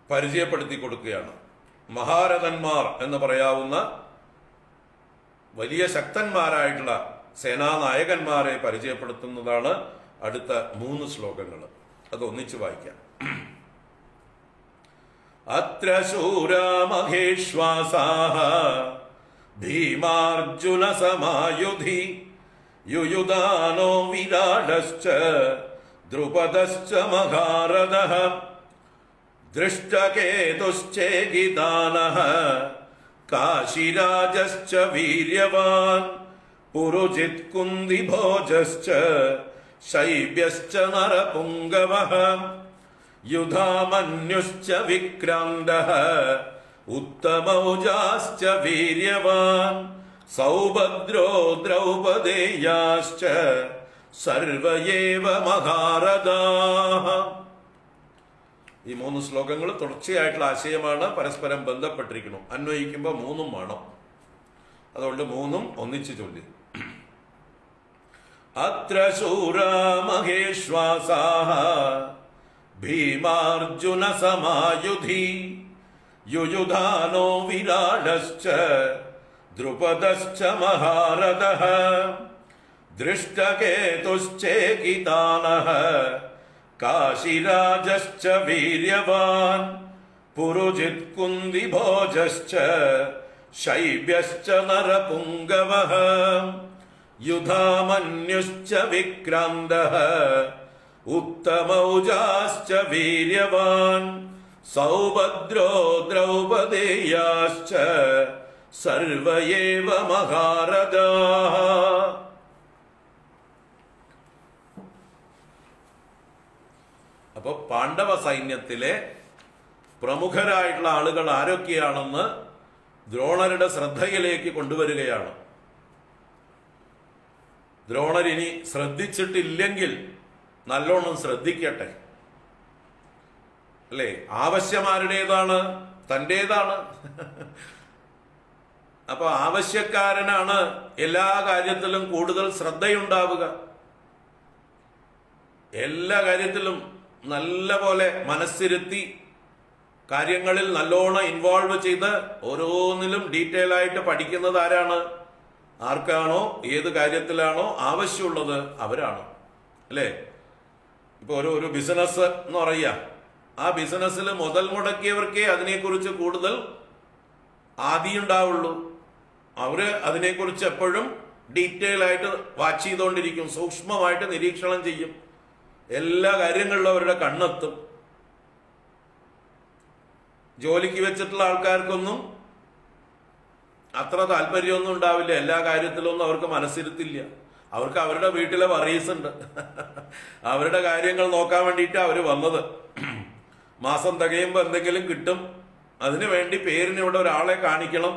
പരിചയപ്പെടുത്തി കൊടുക്കുകയാണ്. മഹാരഥന്മാർ എന്ന് പറയാവുന്ന വലിയ ശക്തന്മാരായിട്ടുള്ള സേനാനായകന്മാരെ പരിചയപ്പെടുത്തുന്നതാണ് അടുത്ത 3 ശ്ലോകങ്ങൾ. അത് ഒന്നിച്ചു വായിക്കാം. അത്ര ശൂരാ മഹേശ്വാസാഃ ഭീമാർജുന സമായുധി യുയുധാനോ വിരാടശ്ച ദ്രുപദശ്ച മഹാരഥഃ ദൃഷ്ടകേതുശ്ചേകിതാനഃ കാശിരാജശ്ച വീര്യവാൻ പുരുജിത് കുന്തിഭോജശ്ച ശൈബ്യശ്ച നരപുംഗവഃ യുധാമന്യുശ്ച വിക്രാന്തഃ ഉത്തമൗജാശ്ച വീര്യവാൻ സൗഭദ്രോ ദ്രൗപദേയാശ്ച സർവയേവ മഹാരഥാഃ. ഈ 3 ശ്ലോകങ്ങൾ തുടർച്ചയായിട്ടുള്ള ആശയമാണ്, പരസ്പരം ബന്ധപ്പെട്ടിരിക്കുന്നു. അന്വയിക്കുമ്പോൾ 3 വേണം. അതുകൊണ്ട് 3 ഒന്നിച്ചു ചൊല്ലി. അത്ര ശൂരാ മഹേശ്വാസാഃ ഭീമാർജുന സമായുധി യുയുധാനോ വിരാടശ്ച ദ്രുപദശ്ച മഹാരഥഃ ദൃഷ്ടകേതുശ്ചേകിതാനഃ കാശിരാജശ്ച വീര്യവാൻ പുരുജിത് കുന്തിഭോജശ്ച ശൈബ്യശ്ച നരപുംഗവഃ യുധാമന്യുശ്ച വിക്രാന്തഃ ഉത്തമൗജാശ്ച വീര്യവാൻ സൗഭദ്രോ ദ്രൗപദേയാശ്ച സർവ ഏവ മഹാരഥാഃ. അപ്പൊ പാണ്ഡവ സൈന്യത്തിലെ പ്രമുഖരായിട്ടുള്ള ആളുകൾ ആരൊക്കെയാണെന്ന് ദ്രോണരുടെ ശ്രദ്ധയിലേക്ക് കൊണ്ടുവരികയാണ്. ദ്രോണർ ഇനി ശ്രദ്ധിച്ചിട്ടില്ലെങ്കിൽ നല്ലോണം ശ്രദ്ധിക്കട്ടെ. അല്ലേ? ആവശ്യമാരുടേതാണ്? തൻ്റേതാണ്. അപ്പൊ ആവശ്യക്കാരനാണ് എല്ലാ കാര്യത്തിലും കൂടുതൽ ശ്രദ്ധയുണ്ടാവുക. എല്ലാ കാര്യത്തിലും നല്ല പോലെ മനസ്സിരുത്തി കാര്യങ്ങളിൽ നല്ലോണം ഇൻവോൾവ് ചെയ്ത് ഓരോന്നിലും ഡീറ്റെയിൽ ആയിട്ട് പഠിക്കുന്നത് ആരാണ്? ആർക്കാണോ ഏത് കാര്യത്തിലാണോ ആവശ്യമുള്ളത് അവരാണ്. അല്ലേ? ഇപ്പൊ ഒരു ബിസിനസ് എന്ന് പറയുക, ആ ബിസിനസ്സിൽ മുതൽ മുടക്കിയവർക്കേ അതിനെക്കുറിച്ച് കൂടുതൽ ആദിയുണ്ടാവുള്ളൂ. അവര് അതിനെക്കുറിച്ച് എപ്പോഴും ഡീറ്റെയിൽ ആയിട്ട് വാച്ച് ചെയ്തുകൊണ്ടിരിക്കും, സൂക്ഷ്മമായിട്ട് നിരീക്ഷണം ചെയ്യും, എല്ലാ കാര്യങ്ങളിലും അവരുടെ കണ്ണെത്തും. ജോലിക്ക് വെച്ചിട്ടുള്ള ആൾക്കാർക്കൊന്നും അത്ര താല്പര്യമൊന്നും ഉണ്ടാവില്ല, എല്ലാ കാര്യത്തിലൊന്നും അവർക്ക് മനസ്സിരുത്തില്ല. അവർക്ക് അവരുടെ വീട്ടിലെ വറീസ് ഉണ്ട്, അവരുടെ കാര്യങ്ങൾ നോക്കാൻ വേണ്ടിയിട്ട് അവർ വന്നത്. മാസം തികയുമ്പോൾ എന്തെങ്കിലും കിട്ടും, അതിനു വേണ്ടി പേരിന് ഇവിടെ ഒരാളെ കാണിക്കണം,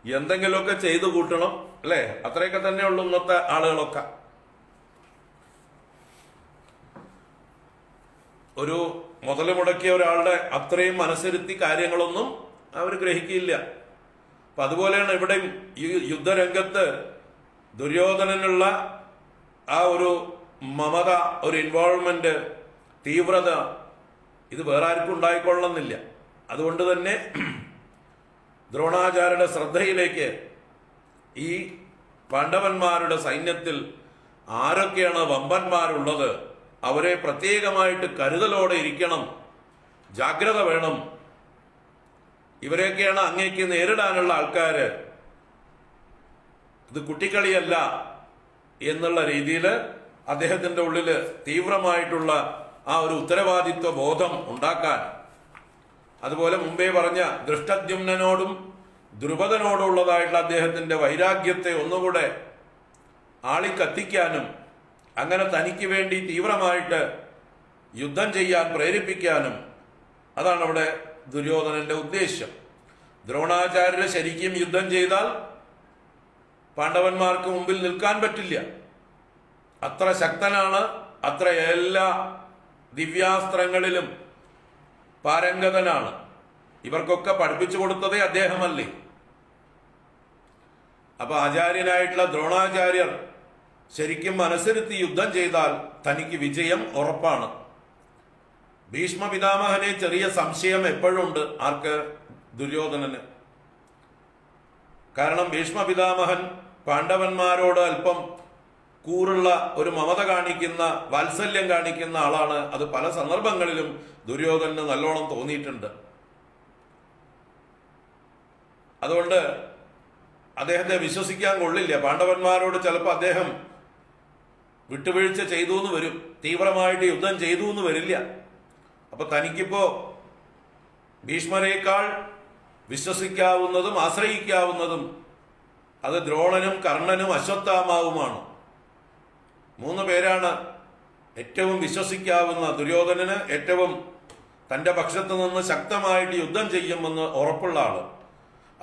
എന്തെങ്കിലുമൊക്കെ ചെയ്തു കൂട്ടണം. അല്ലേ? അത്രയൊക്കെ തന്നെ ഉള്ളൂ ഇന്നത്തെ ആളുകളൊക്കെ. ഒരു മുതൽ മുടക്കിയ ഒരാളുടെ അത്രയും മനസ്സിരുത്തി കാര്യങ്ങളൊന്നും അവർ ഗ്രഹിക്കില്ല. അപ്പൊ അതുപോലെയാണ് ഇവിടെയും ഈ യുദ്ധരംഗത്ത് ദുര്യോധനനുള്ള ആ ഒരു മമത, ഒരു ഇൻവോൾവ്മെന്റ്, തീവ്രത, ഇത് വേറെ ആർക്കും ഉണ്ടായിക്കൊള്ളണമെന്നില്ല. അതുകൊണ്ട് തന്നെ ദ്രോണാചാര്യരുടെ ശ്രദ്ധയിലേക്ക് ഈ പാണ്ഡവന്മാരുടെ സൈന്യത്തിൽ ആരൊക്കെയാണ് വമ്പന്മാരുള്ളത്, അവരെ പ്രത്യേകമായിട്ട് കരുതലോടെ ഇരിക്കണം, ജാഗ്രത വേണം, ഇവരെയൊക്കെയാണ് അങ്ങേക്ക് നേരിടാനുള്ള ആൾക്കാര്, ഇത് കുട്ടിക്കളിയല്ല എന്നുള്ള രീതിയിൽ അദ്ദേഹത്തിന്റെ ഉള്ളിൽ തീവ്രമായിട്ടുള്ള ആ ഒരു ഉത്തരവാദിത്വ ബോധം ഉണ്ടാക്കാൻ, അതുപോലെ മുമ്പേ പറഞ്ഞ ദൃഷ്ടദ്യുമ്നോടും ദ്രുപദനോടുള്ളതായിട്ടുള്ള അദ്ദേഹത്തിന്റെ വൈരാഗ്യത്തെ ഒന്നുകൂടെ ആളിക്കത്തിക്കാനും അങ്ങനെ തനിക്ക് വേണ്ടി തീവ്രമായിട്ട് യുദ്ധം ചെയ്യാൻ പ്രേരിപ്പിക്കാനും, അതാണ് അവിടെ ദുര്യോധനന്റെ ഉദ്ദേശ്യം. ദ്രോണാചാര്യരെ ശരിക്കും യുദ്ധം ചെയ്താൽ പാണ്ഡവന്മാർക്ക് മുമ്പിൽ നിൽക്കാൻ പറ്റില്ല. അത്ര ശക്തനാണ്, അത്ര എല്ലാ ദിവ്യാസ്ത്രങ്ങളിലും പാരംഗതനാണ്. ഇവർക്കൊക്കെ പഠിപ്പിച്ചു കൊടുത്തതേ അദ്ദേഹമല്ലേ. അപ്പൊ ആചാര്യനായിട്ടുള്ള ദ്രോണാചാര്യർ ശരിക്കും മനസ്സിരുത്തി യുദ്ധം ചെയ്താൽ തനിക്ക് വിജയം ഉറപ്പാണ്. ഭീഷ്മ പിതാമഹനെ ചെറിയ സംശയം എപ്പോഴുണ്ട്. ആർക്ക്? ദുര്യോധനന്. കാരണം ഭീഷ്മ പിതാമഹൻ പാണ്ഡവന്മാരോട് അല്പം കൂറുള്ള ഒരു മമത കാണിക്കുന്ന, വാത്സല്യം കാണിക്കുന്ന ആളാണ്. അത് പല സന്ദർഭങ്ങളിലും ദുര്യോധനന് നല്ലോണം തോന്നിയിട്ടുണ്ട്. അതുകൊണ്ട് അദ്ദേഹത്തെ വിശ്വസിക്കാൻ കൊള്ളില്ല. പാണ്ഡവന്മാരോട് ചിലപ്പോൾ അദ്ദേഹം വിട്ടുവീഴ്ച ചെയ്തു എന്ന് വരും, തീവ്രമായിട്ട് യുദ്ധം ചെയ്തു എന്ന് വരില്ല. അപ്പൊ തനിക്കിപ്പോ ഭീഷ്മരേക്കാൾ വിശ്വസിക്കാവുന്നതും ആശ്രയിക്കാവുന്നതും അത് ദ്രോണനും കർണനും അശ്വത്ഥാമാവുമാണ്. 3 പേരാണ് ഏറ്റവും വിശ്വസിക്കാവുന്ന. ദുര്യോധനന് ഏറ്റവും തന്റെ പക്ഷത്ത് നിന്ന് ശക്തമായിട്ട് യുദ്ധം ചെയ്യുമെന്ന് ഉറപ്പുള്ള ആള്.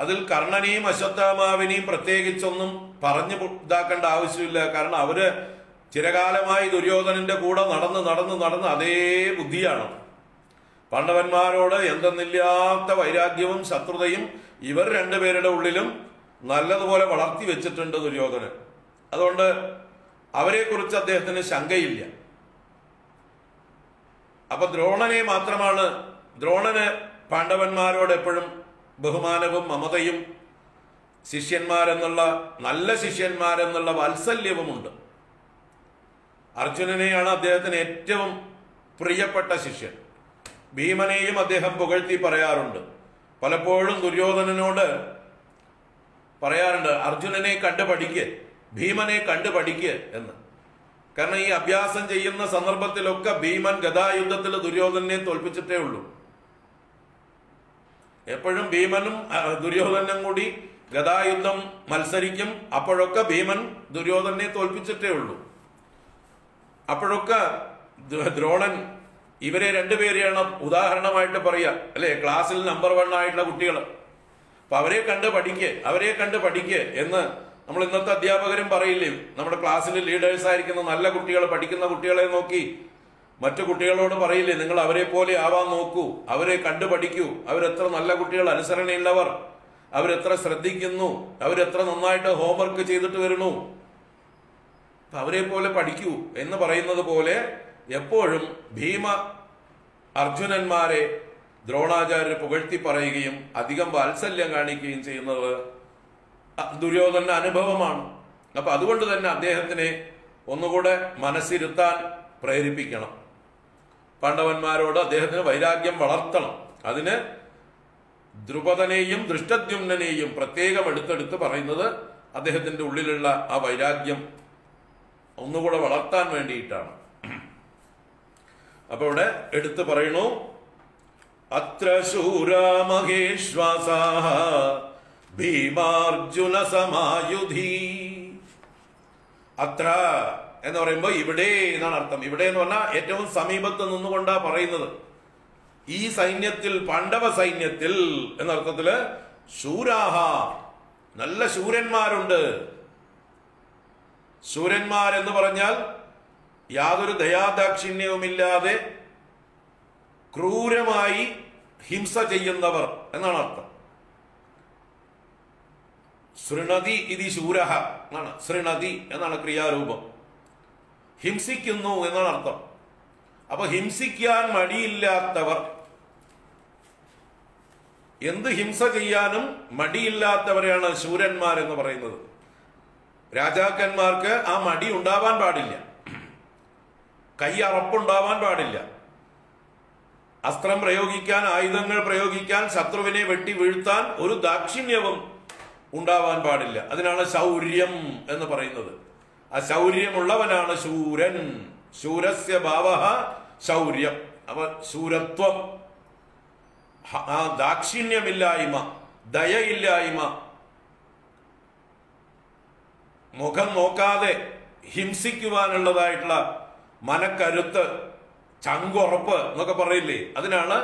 അതിൽ കർണനെയും അശ്വത്ഥാമാവിനെയും പ്രത്യേകിച്ചൊന്നും പറഞ്ഞു ഇതാക്കേണ്ട ആവശ്യമില്ല. കാരണം അവര് ചിരകാലമായി ദുര്യോധനന്റെ കൂടെ നടന്ന് അതേ ബുദ്ധിയാണ്. പാണ്ഡവന്മാരോട് എന്തെന്നില്ലാത്ത വൈരാഗ്യവും ശത്രുതയും ഇവർ 2 പേരുടെ ഉള്ളിലും നല്ലതുപോലെ വളർത്തി വെച്ചിട്ടുണ്ട് ദുര്യോധനൻ. അതുകൊണ്ട് അവരെക്കുറിച്ച് അദ്ദേഹത്തിന് ശങ്കയില്ല. അപ്പൊ ദ്രോണനെ മാത്രമാണ്, ദ്രോണന് പാണ്ഡവന്മാരോട് എപ്പോഴും ബഹുമാനവും മമതയും ശിഷ്യന്മാരെന്നുള്ള, നല്ല ശിഷ്യന്മാരെന്നുള്ള വാത്സല്യവുമുണ്ട്. അർജുനനെയാണ് അദ്ദേഹത്തിന് ഏറ്റവും പ്രിയപ്പെട്ട ശിഷ്യൻ. ഭീമനെയും അദ്ദേഹം പുകഴ്ത്തി പറയാറുണ്ട്. പലപ്പോഴും ദുര്യോധനനോട് പറയാറുണ്ട്, അർജുനനെ കണ്ടു പഠിക്ക്, ഭീമനെ കണ്ടു പഠിക്ക് എന്ന്. കാരണം ഈ അഭ്യാസം ചെയ്യുന്ന സന്ദർഭത്തിലൊക്കെ ഭീമൻ ഗദായുദ്ധത്തിൽ ദുര്യോധനെ തോൽപ്പിച്ചിട്ടേ ഉള്ളൂ. എപ്പോഴും ഭീമനും ദുര്യോധനും കൂടി ഗദായുദ്ധം മത്സരിക്കും. അപ്പോഴൊക്കെ ഭീമൻ ദുര്യോധനെ തോൽപ്പിച്ചിട്ടേ ഉള്ളൂ. അപ്പോഴൊക്കെ ദ്രോണൻ ഇവരെ രണ്ടുപേരെയാണ് ഉദാഹരണമായിട്ട് പറയുക, അല്ലെ? ക്ലാസ്സിൽ നമ്പർ 1 ആയിട്ടുള്ള കുട്ടികൾ. അപ്പൊ അവരെ കണ്ട് പഠിക്ക് എന്ന് നമ്മൾ ഇന്നത്തെ അധ്യാപകരും പറയില്ലേ? നമ്മുടെ ക്ലാസ്സിൽ ലീഡേഴ്സ് ആയിരിക്കുന്ന നല്ല കുട്ടികൾ, പഠിക്കുന്ന കുട്ടികളെ നോക്കി മറ്റു കുട്ടികളോട് പറയില്ലേ, നിങ്ങൾ അവരെ പോലെ ആവാൻ നോക്കൂ, അവരെ കണ്ടു പഠിക്കൂ, അവരെത്ര നല്ല കുട്ടികൾ, അനുസരണയുള്ളവർ, അവരെത്ര ശ്രദ്ധിക്കുന്നു, അവരെത്ര നന്നായിട്ട് ഹോംവർക്ക് ചെയ്തിട്ട് വരുന്നു, അവരെ പോലെ പഠിക്കൂ എന്ന് പറയുന്നത് പോലെ എപ്പോഴും ഭീമ അർജുനന്മാരെ ദ്രോണാചാര്യർ പുകഴ്ത്തി പറയുകയും അധികം വാത്സല്യം കാണിക്കുകയും ചെയ്യുന്നത് ദുര്യോധന അനുഭവമാണ്. അപ്പൊ അതുകൊണ്ട് തന്നെ അദ്ദേഹത്തിനെ ഒന്നുകൂടെ മനസ്സിരുത്താൻ പ്രേരിപ്പിക്കണം. പാണ്ഡവന്മാരോട് അദ്ദേഹത്തിന് വൈരാഗ്യം വളർത്തണം. അതിന് ദ്രുപദനെയും ദൃഷ്ടദ്യുമ്നെയും പ്രത്യേകം എടുത്തെടുത്ത് പറയുന്നത് അദ്ദേഹത്തിന്റെ ഉള്ളിലുള്ള ആ വൈരാഗ്യം ഒന്നുകൂടെ വളർത്താൻ വേണ്ടിയിട്ടാണ്. അപ്പൊ ഇവിടെ എടുത്തു പറയണു, അത്ര ശൂരാ മഹേശ്വാസാഃ ഭീമാർജുന സമായുധി. അത്ര എന്ന് പറയുമ്പോ ഇവിടെ എന്നാണ് അർത്ഥം. ഇവിടെ എന്ന് പറഞ്ഞാൽ ഏറ്റവും സമീപത്ത് നിന്നുകൊണ്ടാ പറയുന്നത്. ഈ സൈന്യത്തിൽ, പാണ്ഡവ സൈന്യത്തിൽ എന്നർത്ഥത്തില് ശൂരാഹ, നല്ല ശൂരന്മാരുണ്ട്. ശൂരന്മാരെന്ന് പറഞ്ഞാൽ യാതൊരു ദയാദാക്ഷിണ്യവുമില്ലാതെ ക്രൂരമായി ഹിംസ ചെയ്യുന്നവർ എന്നാണ് അർത്ഥം. ശൃണതി ഇതി ശൂരഹ എന്നാണ്, ശൃണതി എന്നാണ് ക്രിയാരൂപം. ഹിംസിക്കുന്നു എന്നാണ് അർത്ഥം. അപ്പൊ ഹിംസിക്കാൻ മടിയില്ലാത്തവർ, എന്ത് ഹിംസ ചെയ്യാനും മടിയില്ലാത്തവരെയാണ് ശൂരന്മാരെന്ന് പറയുന്നത്. രാജാക്കന്മാർക്ക് ആ മടി ഉണ്ടാവാൻ പാടില്ല, കൈയറപ്പുണ്ടാവാൻ പാടില്ല. അസ്ത്രം പ്രയോഗിക്കാൻ, ആയുധങ്ങൾ പ്രയോഗിക്കാൻ, ശത്രുവിനെ വെട്ടി വീഴ്ത്താൻ ഒരു ദാക്ഷിണ്യവും ഉണ്ടാവാൻ പാടില്ല. അതിനാണ് ശൗര്യം എന്ന് പറയുന്നത്. ആ ശൗര്യമുള്ളവനാണ് ശൂരൻ. ശൂരസ്യ ഭാവഃ ശൗര്യം. അപ്പൊ ശൂരത്വം, ആ ദാക്ഷിണ്യമില്ലായ്മ, ദയയില്ലായ്മ, മുഖം നോക്കാതെ ഹിംസിക്കുവാനുള്ളതായിട്ടുള്ള മനക്കരുത്ത്, ചങ്കുറപ്പ് എന്നൊക്കെ പറയില്ലേ, അതിനാണ്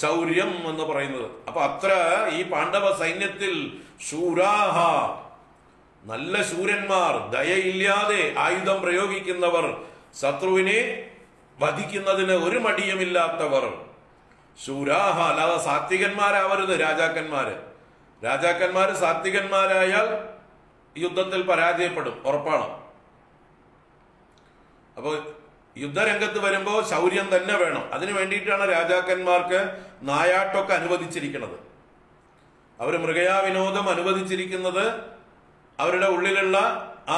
ശൗര്യം എന്ന് പറയുന്നത്. അപ്പൊ അത്ര ഈ പാണ്ഡവ സൈന്യത്തിൽ ശൂരാഹ, നല്ല ശൂരന്മാർ, ദയയില്ലാതെ ആയുധം പ്രയോഗിക്കുന്നവർ, ശത്രുവിനെ വധിക്കുന്നതിന് ഒരു മടിയുമില്ലാത്തവർ ശൂരാഹ. അല്ലാതെ സാത്വികന്മാരാവരുത് രാജാക്കന്മാര്. രാജാക്കന്മാര് സാത്വികന്മാരായാൽ യുദ്ധത്തിൽ പരാജയപ്പെടും, ഉറപ്പാണ്. അപ്പൊ യുദ്ധരംഗത്ത് വരുമ്പോ ശൗര്യം തന്നെ വേണം. അതിനു വേണ്ടിയിട്ടാണ് രാജാക്കന്മാർക്ക് നായാട്ടൊക്കെ അനുവദിച്ചിരിക്കുന്നത്. അവർ മൃഗയാവിനോദം അനുവദിച്ചിരിക്കുന്നത് അവരുടെ ഉള്ളിലുള്ള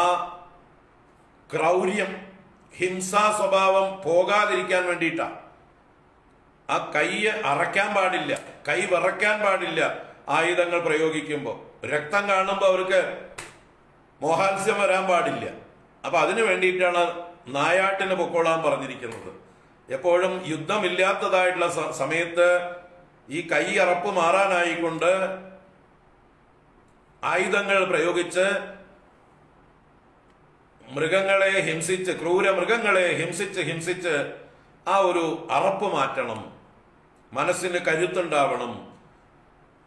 ആ ക്രൗര്യം, ഹിംസാ സ്വഭാവം പോകാതിരിക്കാൻ വേണ്ടിയിട്ടാണ്. ആ കൈ അറയ്ക്കാൻ പാടില്ല, കൈ വിറയ്ക്കാൻ പാടില്ല. ആയുധങ്ങൾ പ്രയോഗിക്കുമ്പോൾ രക്തം കാണുമ്പോൾ അവർക്ക് മോഹാത്സ്യം വരാൻ പാടില്ല. അപ്പൊ അതിനു വേണ്ടിയിട്ടാണ് നായാട്ടിന് പൊക്കോളാൻ പറഞ്ഞിരിക്കുന്നത്. എപ്പോഴും യുദ്ധമില്ലാത്തതായിട്ടുള്ള സമയത്ത് ഈ കൈ അറപ്പ് മാറാനായിക്കൊണ്ട് ആയുധങ്ങൾ പ്രയോഗിച്ച് മൃഗങ്ങളെ ഹിംസിച്ച്, ക്രൂരമൃഗങ്ങളെ ഹിംസിച്ച് ആ ഒരു അറപ്പ് മാറ്റണം, മനസ്സിന് കരുത്തുണ്ടാവണം.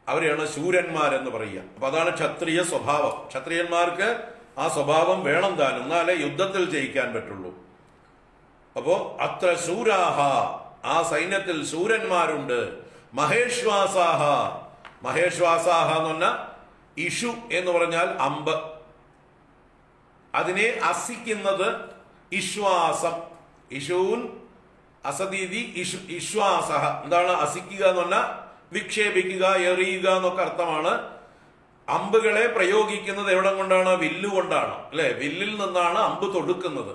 അവരെയാണ് ശൂരന്മാരെന്ന് പറയുക. അപ്പൊ അതാണ് ക്ഷത്രിയ സ്വഭാവം. ക്ഷത്രിയന്മാർക്ക് ആ സ്വഭാവം വേണം താനും, എന്നാലേ യുദ്ധത്തിൽ ജയിക്കാൻ പറ്റുള്ളൂ. അപ്പോ അത്ര ശൂരാഹ, ആ സൈന്യത്തിൽ ശൂരന്മാരുണ്ട്. മഹേശ്വാസാഹ, മഹേശ്വാസാഹ എന്ന് പറഞ്ഞാൽ ഇഷു എന്ന് പറഞ്ഞാൽ അമ്പ്, അതിനെ അസിക്കുന്നത് ഇശ്വാസം. ഇഷൂൻ അസദീതി ഇശ്വാസഹ. എന്താണ് അസിക്കുക എന്ന് പറഞ്ഞാൽ വിക്ഷേപിക്കുക, എറിയുക എന്നൊക്കെ അർത്ഥമാണ്. അമ്പുകളെ പ്രയോഗിക്കുന്നത് എവിടെ കൊണ്ടാണ്? വില്ലുകൊണ്ടാണ്, അല്ലെ? വില്ലിൽ നിന്നാണ് അമ്പ് തൊടുക്കുന്നത്.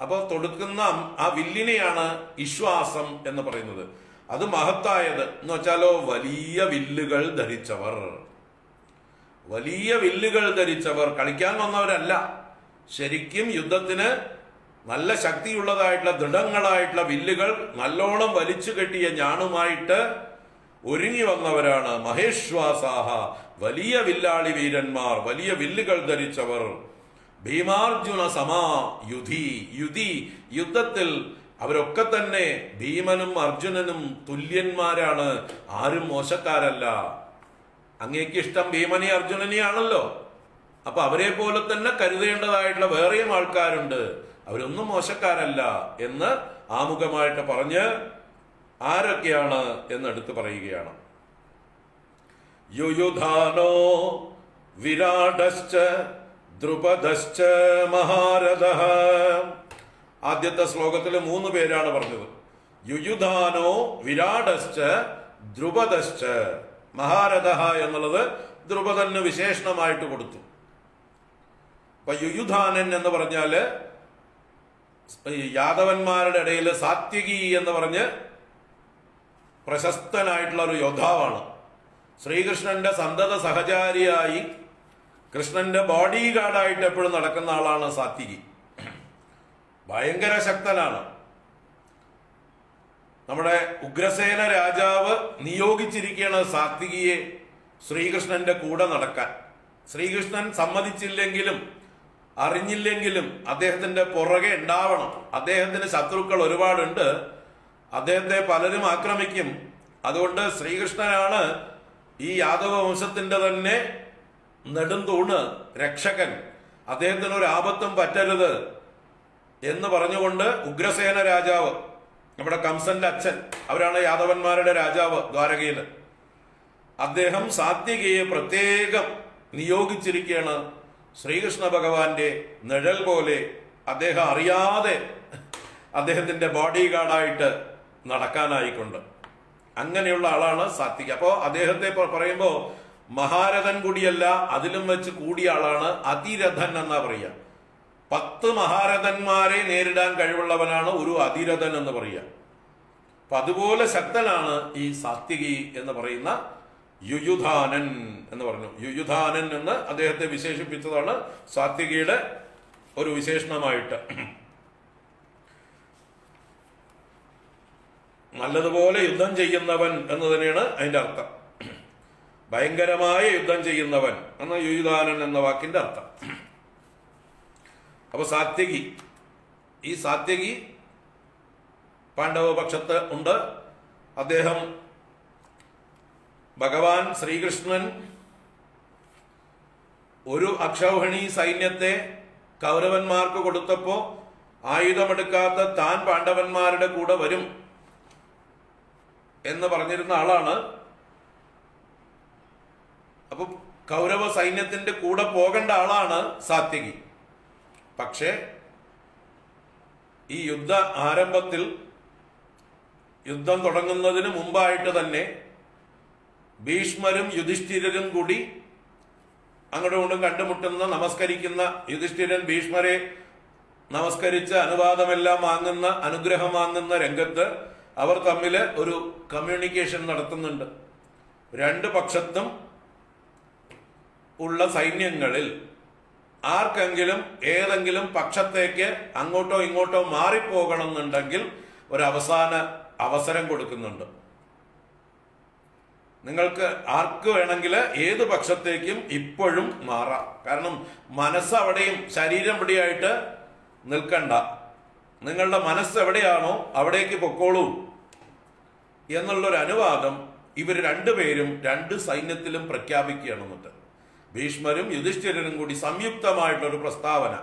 അപ്പൊ തൊടുക്കുന്ന ആ വില്ലിനെയാണ് വിശ്വാസം എന്ന് പറയുന്നത്. അത് മഹത്തായത് എന്ന് വെച്ചാലോ വലിയ വില്ലുകൾ ധരിച്ചവർ, വലിയ വില്ലുകൾ ധരിച്ചവർ കളിക്കാൻ വന്നവരല്ല. ശരിക്കും യുദ്ധത്തിന് നല്ല ശക്തിയുള്ളതായിട്ടുള്ള ദൃഢങ്ങളായിട്ടുള്ള വില്ലുകൾ നല്ലോണം വലിച്ചു കെട്ടിയ ഞാണുമായിട്ട് ഒരുങ്ങി വന്നവരാണ് മഹേശ്വാസാഹ, വലിയ വില്ലാളി വീരന്മാർ, വലിയ വില്ലുകൾ ധരിച്ചവർ. ഭീമാർജുന സമാ യുധി, യുദ്ധത്തിൽ അവരൊക്കെ തന്നെ ഭീമനും അർജുനനും തുല്യന്മാരാണ്, ആരും മോശക്കാരല്ല. അങ്ങേക്ക് ഇഷ്ടം ഭീമനെ അർജുനനെയാണല്ലോ, അപ്പൊ അവരെ പോലെ തന്നെ കരുതേണ്ടതായിട്ടുള്ള വേറെയും ആൾക്കാരുണ്ട്, അവരൊന്നും മോശക്കാരല്ല എന്ന് ആമുഖമായിട്ട് പറഞ്ഞ് ആരൊക്കെയാണ് എന്നെടുത്ത് പറയുകയാണ്. യുയുധാനോ വിരാടശ്ച ദ്രുപദശ്ച മഹാരഥഃ. ആദ്യത്തെ ശ്ലോകത്തിൽ 3 പേരാണ് പറഞ്ഞത്. യുയുധാനോ വിരാടശ്ച ദ്രുപദശ്ച മഹാരഥഃ എന്നുള്ളത് ദ്രുപദന് വിശേഷണമായിട്ട് കൊടുത്തു. അപ്പൊ യുയുധാനൻ എന്ന് പറഞ്ഞാല് യാദവന്മാരുടെ ഇടയിൽ സാത്വികി എന്ന് പറഞ്ഞ് പ്രശസ്തനായിട്ടുള്ള ഒരു യോദ്ധാവാണ്. ശ്രീകൃഷ്ണന്റെ സന്തത സഹചാരിയായി കൃഷ്ണന്റെ ബോഡി ഗാർഡായിട്ട് എപ്പോഴും നടക്കുന്ന ആളാണ് സാത്വികി. ഭയങ്കര ശക്തനാണ്. നമ്മുടെ ഉഗ്രസേന രാജാവ് നിയോഗിച്ചിരിക്കുകയാണ് സാത്വികിയെ ശ്രീകൃഷ്ണന്റെ കൂടെ നടക്കാൻ. ശ്രീകൃഷ്ണൻ സമ്മതിച്ചില്ലെങ്കിലും അറിഞ്ഞില്ലെങ്കിലും അദ്ദേഹത്തിന്റെ പുറകെ ഉണ്ടാവണം. അദ്ദേഹത്തിന് ശത്രുക്കൾ ഒരുപാടുണ്ട്, അദ്ദേഹത്തെ പലരും ആക്രമിക്കും. അതുകൊണ്ട് ശ്രീകൃഷ്ണനാണ് ഈ യാദവ വംശത്തിന്റെ തന്നെ നെടുന്തൂണ്, രക്ഷകൻ. അദ്ദേഹത്തിന് ഒരു ആപത്തും പറ്റരുത് എന്ന് പറഞ്ഞുകൊണ്ട് ഉഗ്രസേന രാജാവ്, നമ്മുടെ കംസന്റെ അച്ഛൻ, അവരാണ് യാദവന്മാരുടെ രാജാവ് ദ്വാരകയില്, അദ്ദേഹം സാത്വികയെ പ്രത്യേകം നിയോഗിച്ചിരിക്കുകയാണ് ശ്രീകൃഷ്ണ ഭഗവാന്റെ നിഴൽ പോലെ. അദ്ദേഹം അറിയാതെ അദ്ദേഹത്തിന്റെ ബോഡി ഗാർഡായിട്ട് നടക്കാനായിക്കൊണ്ട് അങ്ങനെയുള്ള ആളാണ് സാത്വിക. അപ്പോ അദ്ദേഹത്തെ പറയുമ്പോൾ മഹാരഥൻ കൂടിയല്ല, അതിലും വെച്ച് കൂടിയ ആളാണ്. അതിരഥൻ എന്നാ പറയുക. 10 മഹാരഥന്മാരെ നേരിടാൻ കഴിവുള്ളവനാണ് ഒരു അതിരഥൻ എന്ന് പറയുക. അപ്പൊ അതുപോലെ ശക്തനാണ് ഈ സാത്വികി എന്ന് പറയുന്ന യുയുധാനൻ എന്ന് പറഞ്ഞു. യുയുധാനൻ എന്ന് അദ്ദേഹത്തെ വിശേഷിപ്പിച്ചതാണ് സാത്വികിയുടെ ഒരു വിശേഷണമായിട്ട്. നല്ലതുപോലെ യുദ്ധം ചെയ്യുന്നവൻ എന്ന് തന്നെയാണ് അതിന്റെ അർത്ഥം. ഭയങ്കരമായ യുദ്ധം ചെയ്യുന്നവൻ എന്ന യുയുധാനൻ എന്ന വാക്കിന്റെ അർത്ഥം. അപ്പൊ സാത്വികി, ഈ സാത്വികി പാണ്ഡവ പക്ഷത്ത് ഉണ്ട്. അദ്ദേഹം ഭഗവാൻ ശ്രീകൃഷ്ണൻ ഒരു അക്ഷൗഹിണി സൈന്യത്തെ കൗരവന്മാർക്ക് കൊടുത്തപ്പോ ആയുധമെടുക്കാത്ത താൻ പാണ്ഡവന്മാരുടെ കൂടെ വരും എന്ന് പറഞ്ഞിരുന്ന ആളാണ്. അപ്പൊ കൗരവ സൈന്യത്തിന്റെ കൂടെ പോകേണ്ട ആളാണ് സാത്വികി. പക്ഷേ ഈ യുദ്ധ ആരംഭത്തിൽ, യുദ്ധം തുടങ്ങുന്നതിന് മുമ്പായിട്ട് തന്നെ ഭീഷ്മരും യുധിഷ്ഠിരരും കൂടി അങ്ങോട്ടും ഇങ്ങോട്ടും കണ്ടുമുട്ടുന്ന, നമസ്കരിക്കുന്ന, യുധിഷ്ഠിരൻ ഭീഷ്മരെ നമസ്കരിച്ച് അനുവാദമെല്ലാം വാങ്ങുന്ന, അനുഗ്രഹം വാങ്ങുന്ന രംഗത്ത് അവർ തമ്മിൽ ഒരു കമ്മ്യൂണിക്കേഷൻ നടത്തുന്നുണ്ട്. 2 പക്ഷത്തും ഉള്ള സൈന്യങ്ങളിൽ ആർക്കെങ്കിലും ഏതെങ്കിലും പക്ഷത്തേക്ക് അങ്ങോട്ടോ ഇങ്ങോട്ടോ മാറിപ്പോകണം എന്നുണ്ടെങ്കിൽ ഒരു അവസാന അവസരം കൊടുക്കുന്നുണ്ട്. നിങ്ങൾക്ക് ആർക്ക് വേണമെങ്കിൽ ഏത് പക്ഷത്തേക്കും ഇപ്പോഴും മാറാം. കാരണം മനസ്സ് അവിടെയും ശരീരം ഇവിടെയായിട്ട് നിൽക്കണ്ട, നിങ്ങളുടെ മനസ്സ് എവിടെയാണോ അവിടേക്ക് പൊക്കോളൂ എന്നുള്ളൊരു അനുവാദം ഇവർ 2 പേരും 2 സൈന്യത്തിലും പ്രഖ്യാപിക്കുകയാണ്. എന്നിട്ട് ഭീഷ്മരും യുധിഷ്ഠിരനും കൂടി സംയുക്തമായിട്ടൊരു പ്രസ്താവന,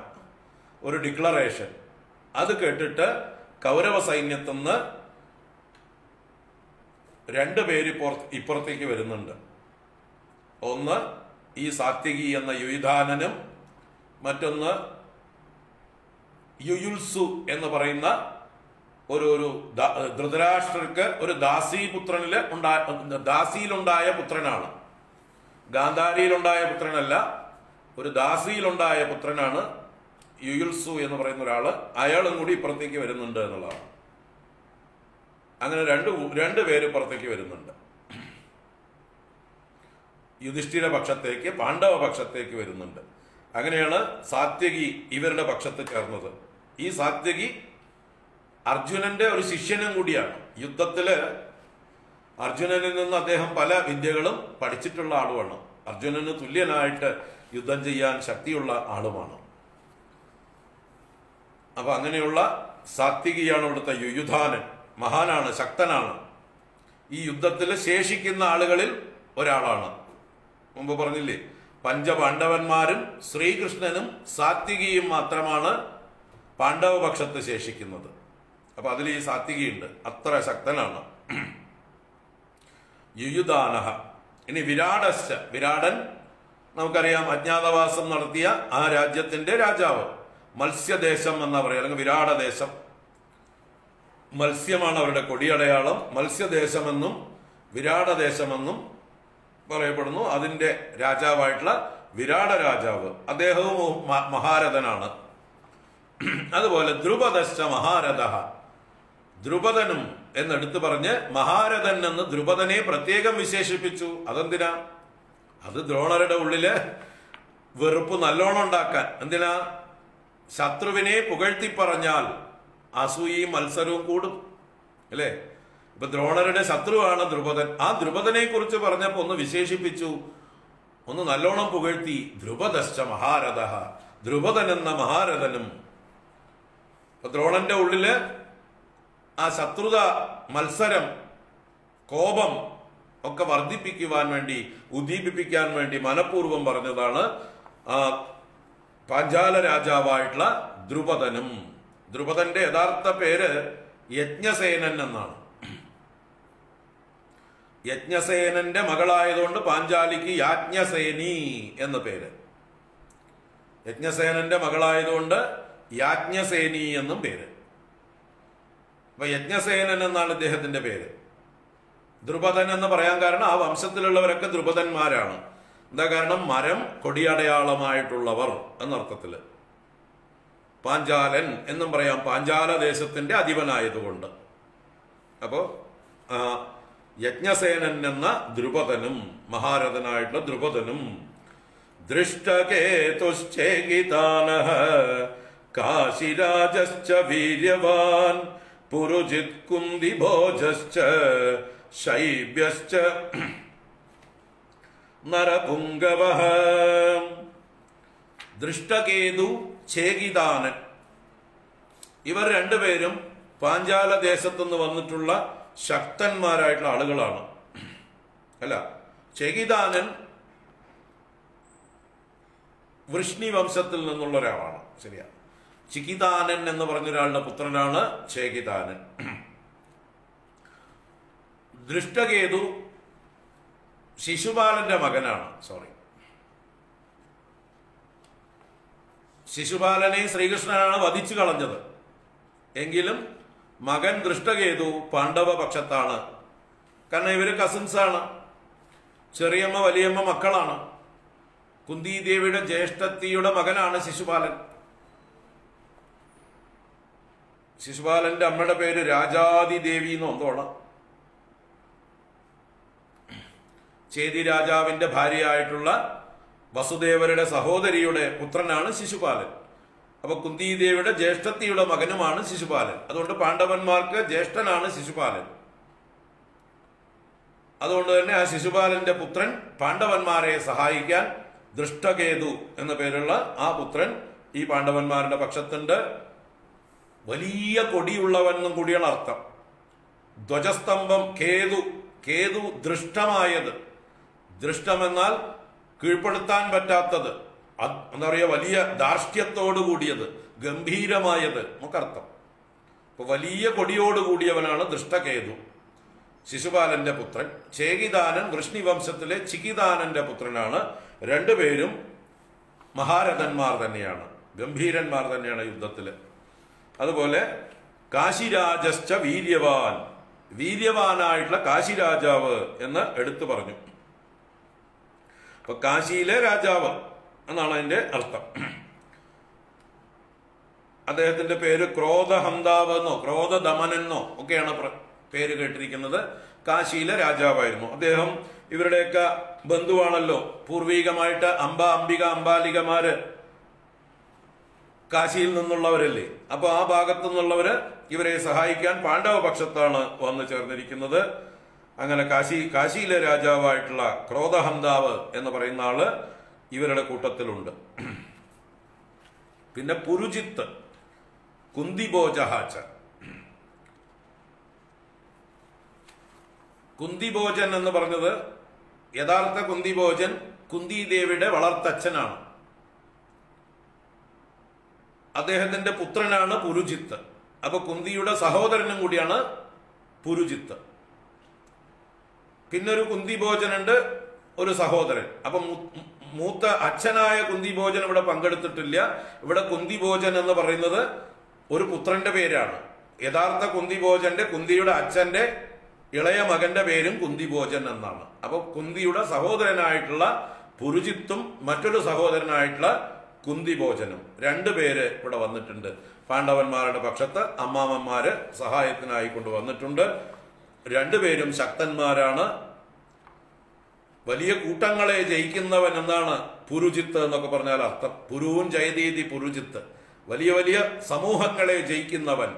ഒരു ഡിക്ലറേഷൻ, അത് കേട്ടിട്ട് കൗരവ സൈന്യത്തിൽ നിന്ന് 2 പേര് ഇപ്പുറത്തേക്ക് വരുന്നുണ്ട്. ഒന്ന് ഈ സാത്വികി എന്ന യുയുധാനനും മറ്റൊന്ന് യുയുത്സു എന്ന് പറയുന്ന ഒരു ധൃതരാഷ്ട്രർക്ക് ഒരു ദാസിയിലുണ്ടായ പുത്രനാണ്. ഗാന്ധാരിയിലുണ്ടായ പുത്രനല്ല, ഒരു ദാസിയിലുണ്ടായ പുത്രനാണ് യുയുത്സു എന്ന് പറയുന്ന ഒരാള്. അയാളും കൂടി ഇപ്പുറത്തേക്ക് വരുന്നുണ്ട് എന്നുള്ളതാണ്. അങ്ങനെ രണ്ട് പേര് ഇപ്പുറത്തേക്ക് വരുന്നുണ്ട്. യുധിഷ്ഠിര പക്ഷത്തേക്ക്, പാണ്ഡവ പക്ഷത്തേക്ക് വരുന്നുണ്ട്. അങ്ങനെയാണ് സാത്യകി ഇവരുടെ പക്ഷത്ത് ചേർന്നത്. ഈ സാത്യകി അർജുനന്റെ ഒരു ശിഷ്യനും കൂടിയാണ്. യുദ്ധത്തില് അർജുനനിൽ നിന്ന് അദ്ദേഹം പല വിദ്യകളും പഠിച്ചിട്ടുള്ള ആളുമാണ്. അർജുനന് തുല്യനായിട്ട് യുദ്ധം ചെയ്യാൻ ശക്തിയുള്ള ആളുമാണ്. അപ്പൊ അങ്ങനെയുള്ള സാത്വികിയാണ് ഇവിടുത്തെ യുയുധാനൻ. മഹാനാണ്, ശക്തനാണ്. ഈ യുദ്ധത്തിൽ ശേഷിക്കുന്ന ആളുകളിൽ ഒരാളാണ്. മുമ്പ് പറഞ്ഞില്ലേ, പഞ്ചപാണ്ഡവന്മാരും ശ്രീകൃഷ്ണനും സാത്വികിയും മാത്രമാണ് പാണ്ഡവപക്ഷത്ത് ശേഷിക്കുന്നത്. അപ്പൊ അതിൽ ഈ സാത്വികിയുണ്ട്, അത്ര ശക്തനാണ്. യുയുധാനഹ. ഇനി വിരാടശ്ച. വിരാടൻ നമുക്കറിയാം, അജ്ഞാതവാസം നടത്തിയ ആ രാജ്യത്തിന്റെ രാജാവ്. മത്സ്യദേശം എന്നാ പറയുക, അല്ലെങ്കിൽ വിരാടദേശം. മത്സ്യമാണ് അവരുടെ കൊടിയടയാളം. മത്സ്യദേശമെന്നും വിരാടദേശമെന്നും പറയപ്പെടുന്നു. അതിന്റെ രാജാവായിട്ടുള്ള വിരാട രാജാവ്, അദ്ദേഹവും മഹാരഥനാണ്. അതുപോലെ ദ്രുപദശ്ച മഹാരഥ. ദ്രുപദനും എന്നെടുത്തു പറഞ്ഞ് മഹാരഥൻ എന്ന് ദ്രുപദനെ പ്രത്യേകം വിശേഷിപ്പിച്ചു. അതെന്തിനാ? അത് ദ്രോണരുടെ ഉള്ളില് വെറുപ്പ് നല്ലോണം ഉണ്ടാക്കാൻ. എന്തിനാ? ശത്രുവിനെ പുകഴ്ത്തി പറഞ്ഞാൽ അസൂയയും മത്സരവും കൂടും, അല്ലേ? ഇപ്പൊ ദ്രോണരുടെ ശത്രുവാണ് ദ്രുപദൻ. ആ ദ്രുപദനെ കുറിച്ച് പറഞ്ഞപ്പോ ഒന്ന് വിശേഷിപ്പിച്ചു, ഒന്ന് നല്ലോണം പുകഴ്ത്തി. ദ്രുപദശ്ച മഹാരഥ. ദ്രുപദൻ എന്ന മഹാരഥനും. അപ്പൊ ദ്രോണന്റെ ഉള്ളില് ആ ശത്രുത, മത്സരം, കോപം ഒക്കെ വർദ്ധിപ്പിക്കുവാൻ വേണ്ടി, ഉദ്ദീപിപ്പിക്കാൻ വേണ്ടി മനഃപൂർവ്വം പറഞ്ഞതാണ് ആ പാഞ്ചാല രാജാവായിട്ടുള്ള ദ്രുപദനും. ദ്രുപദന്റെ യഥാർത്ഥ പേര് യജ്ഞസേനൻ എന്നാണ്. യജ്ഞസേനന്റെ മകളായതുകൊണ്ട് പാഞ്ചാലിക്ക് യാജ്ഞസേനി എന്ന പേര്. യജ്ഞസേനന്റെ മകളായതുകൊണ്ട് യാജ്ഞസേനി എന്നും പേര്. അപ്പൊ യജ്ഞസേനൻ എന്നാണ് ഇദ്ദേഹത്തിന്റെ പേര്. ദ്രുപദൻ എന്ന് പറയാൻ കാരണം ആ വംശത്തിലുള്ളവരൊക്കെ ദ്രുപദന്മാരാണ്. എന്താ കാരണം? മരം കൊടിയടയാളമായിട്ടുള്ളവർ എന്നർത്ഥത്തില്. പാഞ്ചാലൻ എന്നും പറയാം, പാഞ്ചാല ദേശത്തിന്റെ അധിപനായതുകൊണ്ട്. അപ്പോ യജ്ഞസേനൻ എന്ന ദ്രുപദനും, മഹാരഥനായിട്ടുള്ള ദ്രുപദനും. ദൃഷ്ടകേതുശ്ചേകിതാനഃ കാശിരാജശ്ച വീര്യവാൻ പുരുജിത് കുന്തിഭോജശ്ച ശൈബ്യശ്ച നരപുംഗവഃ. ദൃഷ്ടകേതു, ഛേകിതാനൻ, ഇവർ രണ്ടുപേരും പാഞ്ചാല ദേശത്തുനിന്ന് വന്നിട്ടുള്ള ശക്തന്മാരായിട്ടുള്ള ആളുകളാണ്. അല്ല, ഛേകിതാനൻ വൃഷ്ണി വംശത്തിൽ നിന്നുള്ള ഒരാളാണ്. ശരിയാ. ചികിതാനൻ എന്ന് പറഞ്ഞൊരാളുടെ പുത്രനാണ് ഛേകിതാനൻ. ദൃഷ്ടകേതു ശിശുപാലന്റെ മകനാണ്. ശിശുപാലനെ ശ്രീകൃഷ്ണനാണ് വധിച്ചു കളഞ്ഞത്. എങ്കിലും മകൻ ദൃഷ്ടകേതു പാണ്ഡവ പക്ഷത്താണ്. കാരണം ഇവര് കസിൻസാണ്. ചെറിയമ്മ വലിയമ്മ മക്കളാണ്. കുന്തിദേവിയുടെ ജ്യേഷ്ഠത്തിയുടെ മകനാണ് ശിശുപാലൻ. ശിശുപാലന്റെ അമ്മയുടെ പേര് രാജാതിദേവി എന്നോ എന്തോണ്. ചേതി രാജാവിന്റെ ഭാര്യയായിട്ടുള്ള വസുദേവരുടെ സഹോദരിയുടെ പുത്രനാണ് ശിശുപാലൻ. അപ്പൊ കുന്തിദേവിയുടെ ജ്യേഷ്ഠത്തിയുടെ മകനുമാണ് ശിശുപാലൻ. അതുകൊണ്ട് പാണ്ഡവന്മാർക്ക് ജ്യേഷ്ഠനാണ് ശിശുപാലൻ. അതുകൊണ്ട് തന്നെ ആ ശിശുപാലന്റെ പുത്രൻ പാണ്ഡവന്മാരെ സഹായിക്കാൻ ദൃഷ്ടകേതു എന്ന പേരുള്ള ആ പുത്രൻ ഈ പാണ്ഡവന്മാരുടെ പക്ഷത്തുണ്ട്. വലിയ കൊടിയുള്ളവനെന്നും കൂടിയാണ് അർത്ഥം. ധ്വജസ്തംഭം കേതു. കേതു ദൃഷ്ടമായത്. ദൃഷ്ടമെന്നാൽ കീഴ്പ്പെടുത്താൻ പറ്റാത്തത്, എന്താ പറയുക, വലിയ ധാർഷ്ട്യത്തോടു കൂടിയത്, ഗംഭീരമായത് നമുക്കർത്ഥം. അപ്പൊ വലിയ കൊടിയോട് കൂടിയവനാണ് ദൃഷ്ടകേതു, ശിശുപാലന്റെ പുത്രൻ. ഛേകിതാനൻ വൃഷ്ണി വംശത്തിലെ ചികിതാനന്റെ പുത്രനാണ്. രണ്ടുപേരും മഹാരഥന്മാർ തന്നെയാണ്, ഗംഭീരന്മാർ തന്നെയാണ് യുദ്ധത്തില്. അതുപോലെ കാശിരാജശ്ച വീര്യവാൻ. വീര്യവാനായിട്ടുള്ള കാശിരാജാവ് എന്ന് എടുത്തു പറഞ്ഞു. അപ്പൊ കാശിയിലെ രാജാവ് എന്നാണ് അതിന്റെ അർത്ഥം. അദ്ദേഹത്തിന്റെ പേര് ക്രോധഹന്താവ് എന്നോ ക്രോധദമനെന്നോ ഒക്കെയാണ് പേര് കേട്ടിരിക്കുന്നത്. കാശിയിലെ രാജാവായിരുന്നു അദ്ദേഹം. ഇവരുടെയൊക്കെ ബന്ധുവാണല്ലോ. പൂർവീകമായിട്ട് അംബിക അംബാലികമാര് കാശിയിൽ നിന്നുള്ളവരല്ലേ. അപ്പൊ ആ ഭാഗത്തു നിന്നുള്ളവര് ഇവരെ സഹായിക്കാൻ പാണ്ഡവ പക്ഷത്താണ് വന്നു ചേർന്നിരിക്കുന്നത്. അങ്ങനെ കാശിയിലെ രാജാവായിട്ടുള്ള ക്രോധഹന്താവ് എന്ന് പറയുന്ന ആള് ഇവരുടെ കൂട്ടത്തിലുണ്ട്. പിന്നെ പുരുജിത്ത്, കുന്തിഭോജഹാച്ച. കുന്തിഭോജൻ എന്ന് പറഞ്ഞത് യഥാർത്ഥ കുന്തിഭോജൻ കുന്തിദേവിയുടെ വളർത്തച്ഛനാണ്. അദ്ദേഹത്തിന്റെ പുത്രനാണ് പുരുജിത്ത്. അപ്പൊ കുന്തിയുടെ സഹോദരനും കൂടിയാണ് പുരുജിത്ത്. പിന്നെ ഒരു കുന്തിഭോജനുണ്ട്, ഒരു സഹോദരൻ. അപ്പൊ മൂത്ത അച്ഛനായ കുന്തിഭോജൻ ഇവിടെ പങ്കെടുത്തിട്ടില്ല. ഇവിടെ കുന്തിഭോജൻ എന്ന് പറയുന്നത് ഒരു പുത്രന്റെ പേരാണ്. യഥാർത്ഥ കുന്തിഭോജന്റെ കുന്തിയുടെ അച്ഛന്റെ ഇളയ മകന്റെ പേരും കുന്തിഭോജൻ എന്നാണ്. അപ്പൊ കുന്തിയുടെ സഹോദരനായിട്ടുള്ള പുരുജിത്തും മറ്റൊരു സഹോദരനായിട്ടുള്ള കുന്തിഭോജനും രണ്ടുപേര് ഇവിടെ വന്നിട്ടുണ്ട്. പാണ്ഡവന്മാരുടെ പക്ഷത്ത് അമ്മാവന്മാര് സഹായത്തിനായി കൊണ്ടുവന്നിട്ടുണ്ട്. രണ്ടുപേരും ശക്തന്മാരാണ്. വലിയ കൂട്ടങ്ങളെ ജയിക്കുന്നവൻ എന്നാണ് പുരുജിത്ത് എന്നൊക്കെ പറഞ്ഞാൽ അർത്ഥം. പുരുവും ജയതീതി പുരുജിത്ത്, വലിയ വലിയ സമൂഹങ്ങളെ ജയിക്കുന്നവൻ.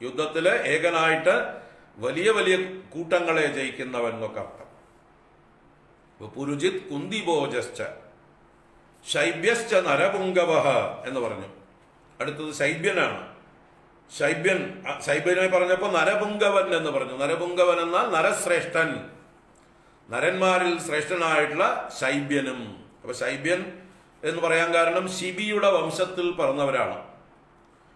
യുദ്ധത്തില് ഏകനായിട്ട് വലിയ വലിയ കൂട്ടങ്ങളെ ജയിക്കുന്നവൻ എന്നൊക്കെ അർത്ഥം. പുരുജിത് കുന്തിഭോജശ്ച ശൈബ്യശ്ച നരപുംഗവഃ എന്ന് പറഞ്ഞു. അടുത്തത് ശൈബ്യനാണ്. ശൈബ്യനെ പറഞ്ഞപ്പോ നരപുംഗവൻ എന്ന് പറഞ്ഞു. നരപുംഗവൻ എന്നാൽ നരശ്രേഷ്ഠൻ, നരന്മാരിൽ ശ്രേഷ്ഠനായിട്ടുള്ള ശൈബ്യനും. അപ്പൊ ശൈബ്യൻ എന്ന് പറയാൻ കാരണം ശിബിയുടെ വംശത്തിൽ പറഞ്ഞവരാണ്.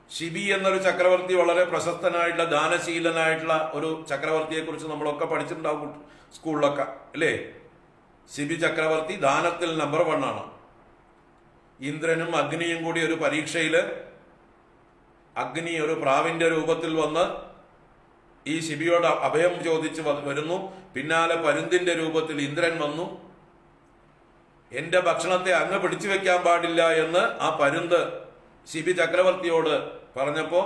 ശിബി എന്നൊരു ചക്രവർത്തി വളരെ പ്രശസ്തനായിട്ടുള്ള ദാനശീലനായിട്ടുള്ള ഒരു ചക്രവർത്തിയെ കുറിച്ച് നമ്മളൊക്കെ പഠിച്ചിട്ടുണ്ടാവും സ്കൂളിലൊക്കെ അല്ലേ. ശിബി ചക്രവർത്തി ദാനത്തിൽ നമ്പർ 1 ആണ്. ഇന്ദ്രനും അഗ്നിയും കൂടി ഒരു പരീക്ഷയില് അഗ്നി ഒരു പ്രാവിന്റെ രൂപത്തിൽ വന്ന് ഈ ശിബിയോട് അഭയം ചോദിച്ച് വരുന്നു. പിന്നാലെ പരുന്തിന്റെ രൂപത്തിൽ ഇന്ദ്രൻ വന്നു. എന്റെ ഭക്ഷണത്തെ അങ്ങ് പിടിച്ചു വെക്കാൻ പാടില്ല എന്ന് ആ പരുന്ത് ശിബി ചക്രവർത്തിയോട് പറഞ്ഞപ്പോ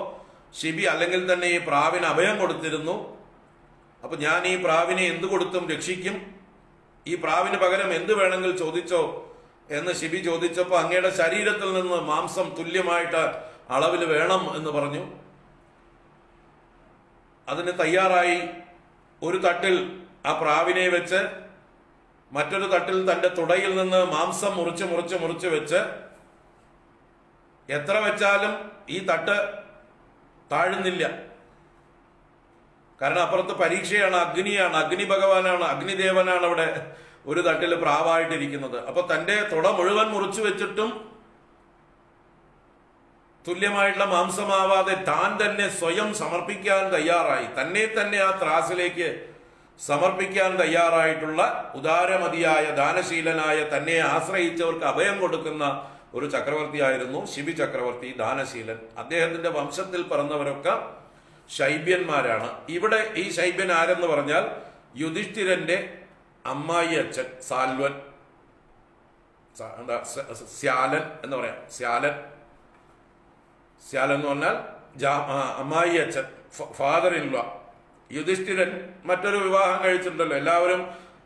ശിബി അല്ലെങ്കിൽ തന്നെ ഈ പ്രാവിന് അഭയം കൊടുത്തിരുന്നു. അപ്പൊ ഞാൻ ഈ പ്രാവിനെ എന്തു കൊടുത്തും രക്ഷിക്കും, ഈ പ്രാവിന് പകരം എന്ത് വേണമെങ്കിൽ ചോദിച്ചോ എന്ന് ശിബി ചോദിച്ചപ്പോ അങ്ങയുടെ ശരീരത്തിൽ നിന്ന് മാംസം തുല്യമായിട്ട് അളവിൽ വേണം എന്ന് പറഞ്ഞു. അതിന് തയ്യാറായി ഒരു തട്ടിൽ ആ പ്രാവിനെ വെച്ച് മറ്റൊരു തട്ടിൽ തന്റെ തുടയിൽ നിന്ന് മാംസം മുറിച്ച് വെച്ച് എത്ര വെച്ചാലും ഈ തട്ട് താഴുന്നില്ല. കാരണം അപ്പുറത്ത് പരീക്ഷയാണ്, അഗ്നിയാണ്, അഗ്നി ഭഗവാനാണ്, അഗ്നിദേവനാണ് അവിടെ ഒരു തട്ടിൽ പ്രാവായിട്ടിരിക്കുന്നത്. അപ്പൊ തന്റെ തുട മുഴുവൻ മുറിച്ചു വെച്ചിട്ടും തുല്യമായിട്ടുള്ള മാംസമാവാതെ താൻ തന്നെ സ്വയം സമർപ്പിക്കാൻ തയ്യാറായി, തന്നെ ആ ത്രാസിലേക്ക് സമർപ്പിക്കാൻ തയ്യാറായിട്ടുള്ള ഉദാരമതിയായ ദാനശീലനായ തന്നെ ആശ്രയിച്ചവർക്ക് അഭയം കൊടുക്കുന്ന ഒരു ചക്രവർത്തിയായിരുന്നു ശിബി ചക്രവർത്തി, ദാനശീലൻ. അദ്ദേഹത്തിന്റെ വംശത്തിൽ പിറന്നവരൊക്കെ ശൈബ്യന്മാരാണ്. ഇവിടെ ഈ ശൈബ്യൻ ആരെന്ന് പറഞ്ഞാൽ യുധിഷ്ഠിരന്റെ അമ്മായി അച്ഛൻ സാൽവൻ, സ്യാലൻ എന്ന് പറയാം. സ്യാലൻ എന്ന് പറഞ്ഞാൽ അമ്മായി അച്ഛൻ, ഫാദർ ഇൻ ലോ. യുധിഷ്ഠിരൻ മറ്റൊരു വിവാഹം കഴിച്ചിട്ടുണ്ടല്ലോ. എല്ലാവരും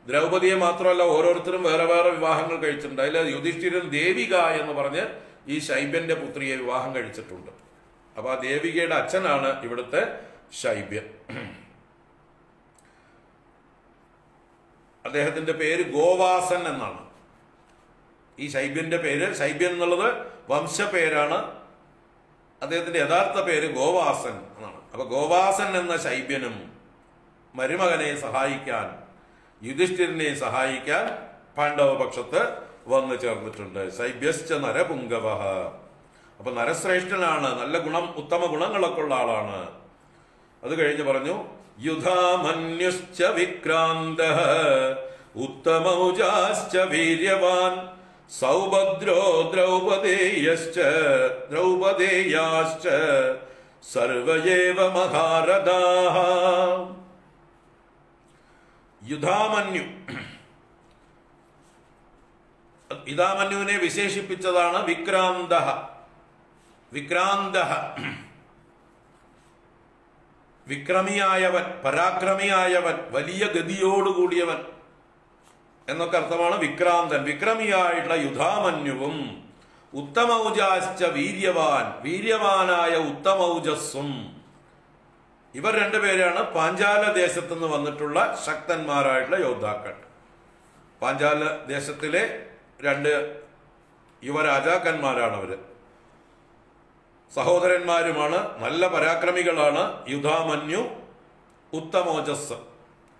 ദ്രൗപദിയെ മാത്രമല്ല, ഓരോരുത്തരും വേറെ വേറെ വിവാഹങ്ങൾ കഴിച്ചിട്ടുണ്ട്. അതിൽ യുധിഷ്ഠിരൻ ദേവിക എന്ന് പറഞ്ഞ് ഈ ശൈബ്യന്റെ പുത്രിയെ വിവാഹം കഴിച്ചിട്ടുണ്ട്. അപ്പൊ ആ ദേവികയുടെ അച്ഛനാണ് ഇവിടുത്തെ ശൈബ്യൻ. അദ്ദേഹത്തിന്റെ പേര് ഗോവാസൻ എന്നാണ്. ഈ ശൈബ്യന്റെ പേര്, ശൈബ്യൻ എന്നുള്ളത് വംശപേരാണ്. അദ്ദേഹത്തിന്റെ യഥാർത്ഥ പേര് ഗോവാസൻ എന്നാണ്. അപ്പൊ ഗോവാസൻ എന്ന ശൈബ്യനും മരുമകനെ സഹായിക്കാൻ, യുധിഷ്ഠിരനെ സഹായിക്കാൻ പാണ്ഡവ പക്ഷത്ത് വന്നു ചേർന്നിട്ടുണ്ട്. ശൈബ്യശ്ച നരപുംഗവഃ. അപ്പൊ നരശ്രേഷ്ഠനാണ്, നല്ല ഉത്തമ ഗുണങ്ങളൊക്കെ ഉള്ള ആളാണ്. അത് കഴിഞ്ഞ് പറഞ്ഞു യുധാമന്യുശ്ച വിക്രാന്തഃ ഉത്തമൗജാശ്ച വീര്യവാൻ സൗഭദ്രോ ദ്രൗപദേയാശ്ച സർവയേവ മഹാരഥാഃ. യുധാമന്യു യുധാമന്യുവിനെ വിശേഷിപ്പിച്ചതാണ് വിക്രാന്ത. വിക്രാന്ത, വിക്രമിയായവൻ, പരാക്രമിയായവൻ, വലിയ ഗതിയോടുകൂടിയവൻ എന്നൊക്കെ അർത്ഥമാണ് വിക്രാന്തൻ. വിക്രമിയായിട്ടുള്ള യുധാമന്യുവും ഉത്തമൗജാശ്ച വീര്യവാൻ, വീര്യവാനായ ഉത്തമൗജസ്സും, ഇവർ രണ്ടുപേരാണ് പാഞ്ചാല ദേശത്തു നിന്ന് വന്നിട്ടുള്ള ശക്തന്മാരായിട്ടുള്ള യോദ്ധാക്കൾ. പാഞ്ചാല ദേശത്തിലെ 2 യുവരാജാക്കന്മാരാണ് അവര്. സഹോദരന്മാരുമാണ്, നല്ല പരാക്രമികളാണ്. യുധാമന്യു, ഉത്തമൗജസ്.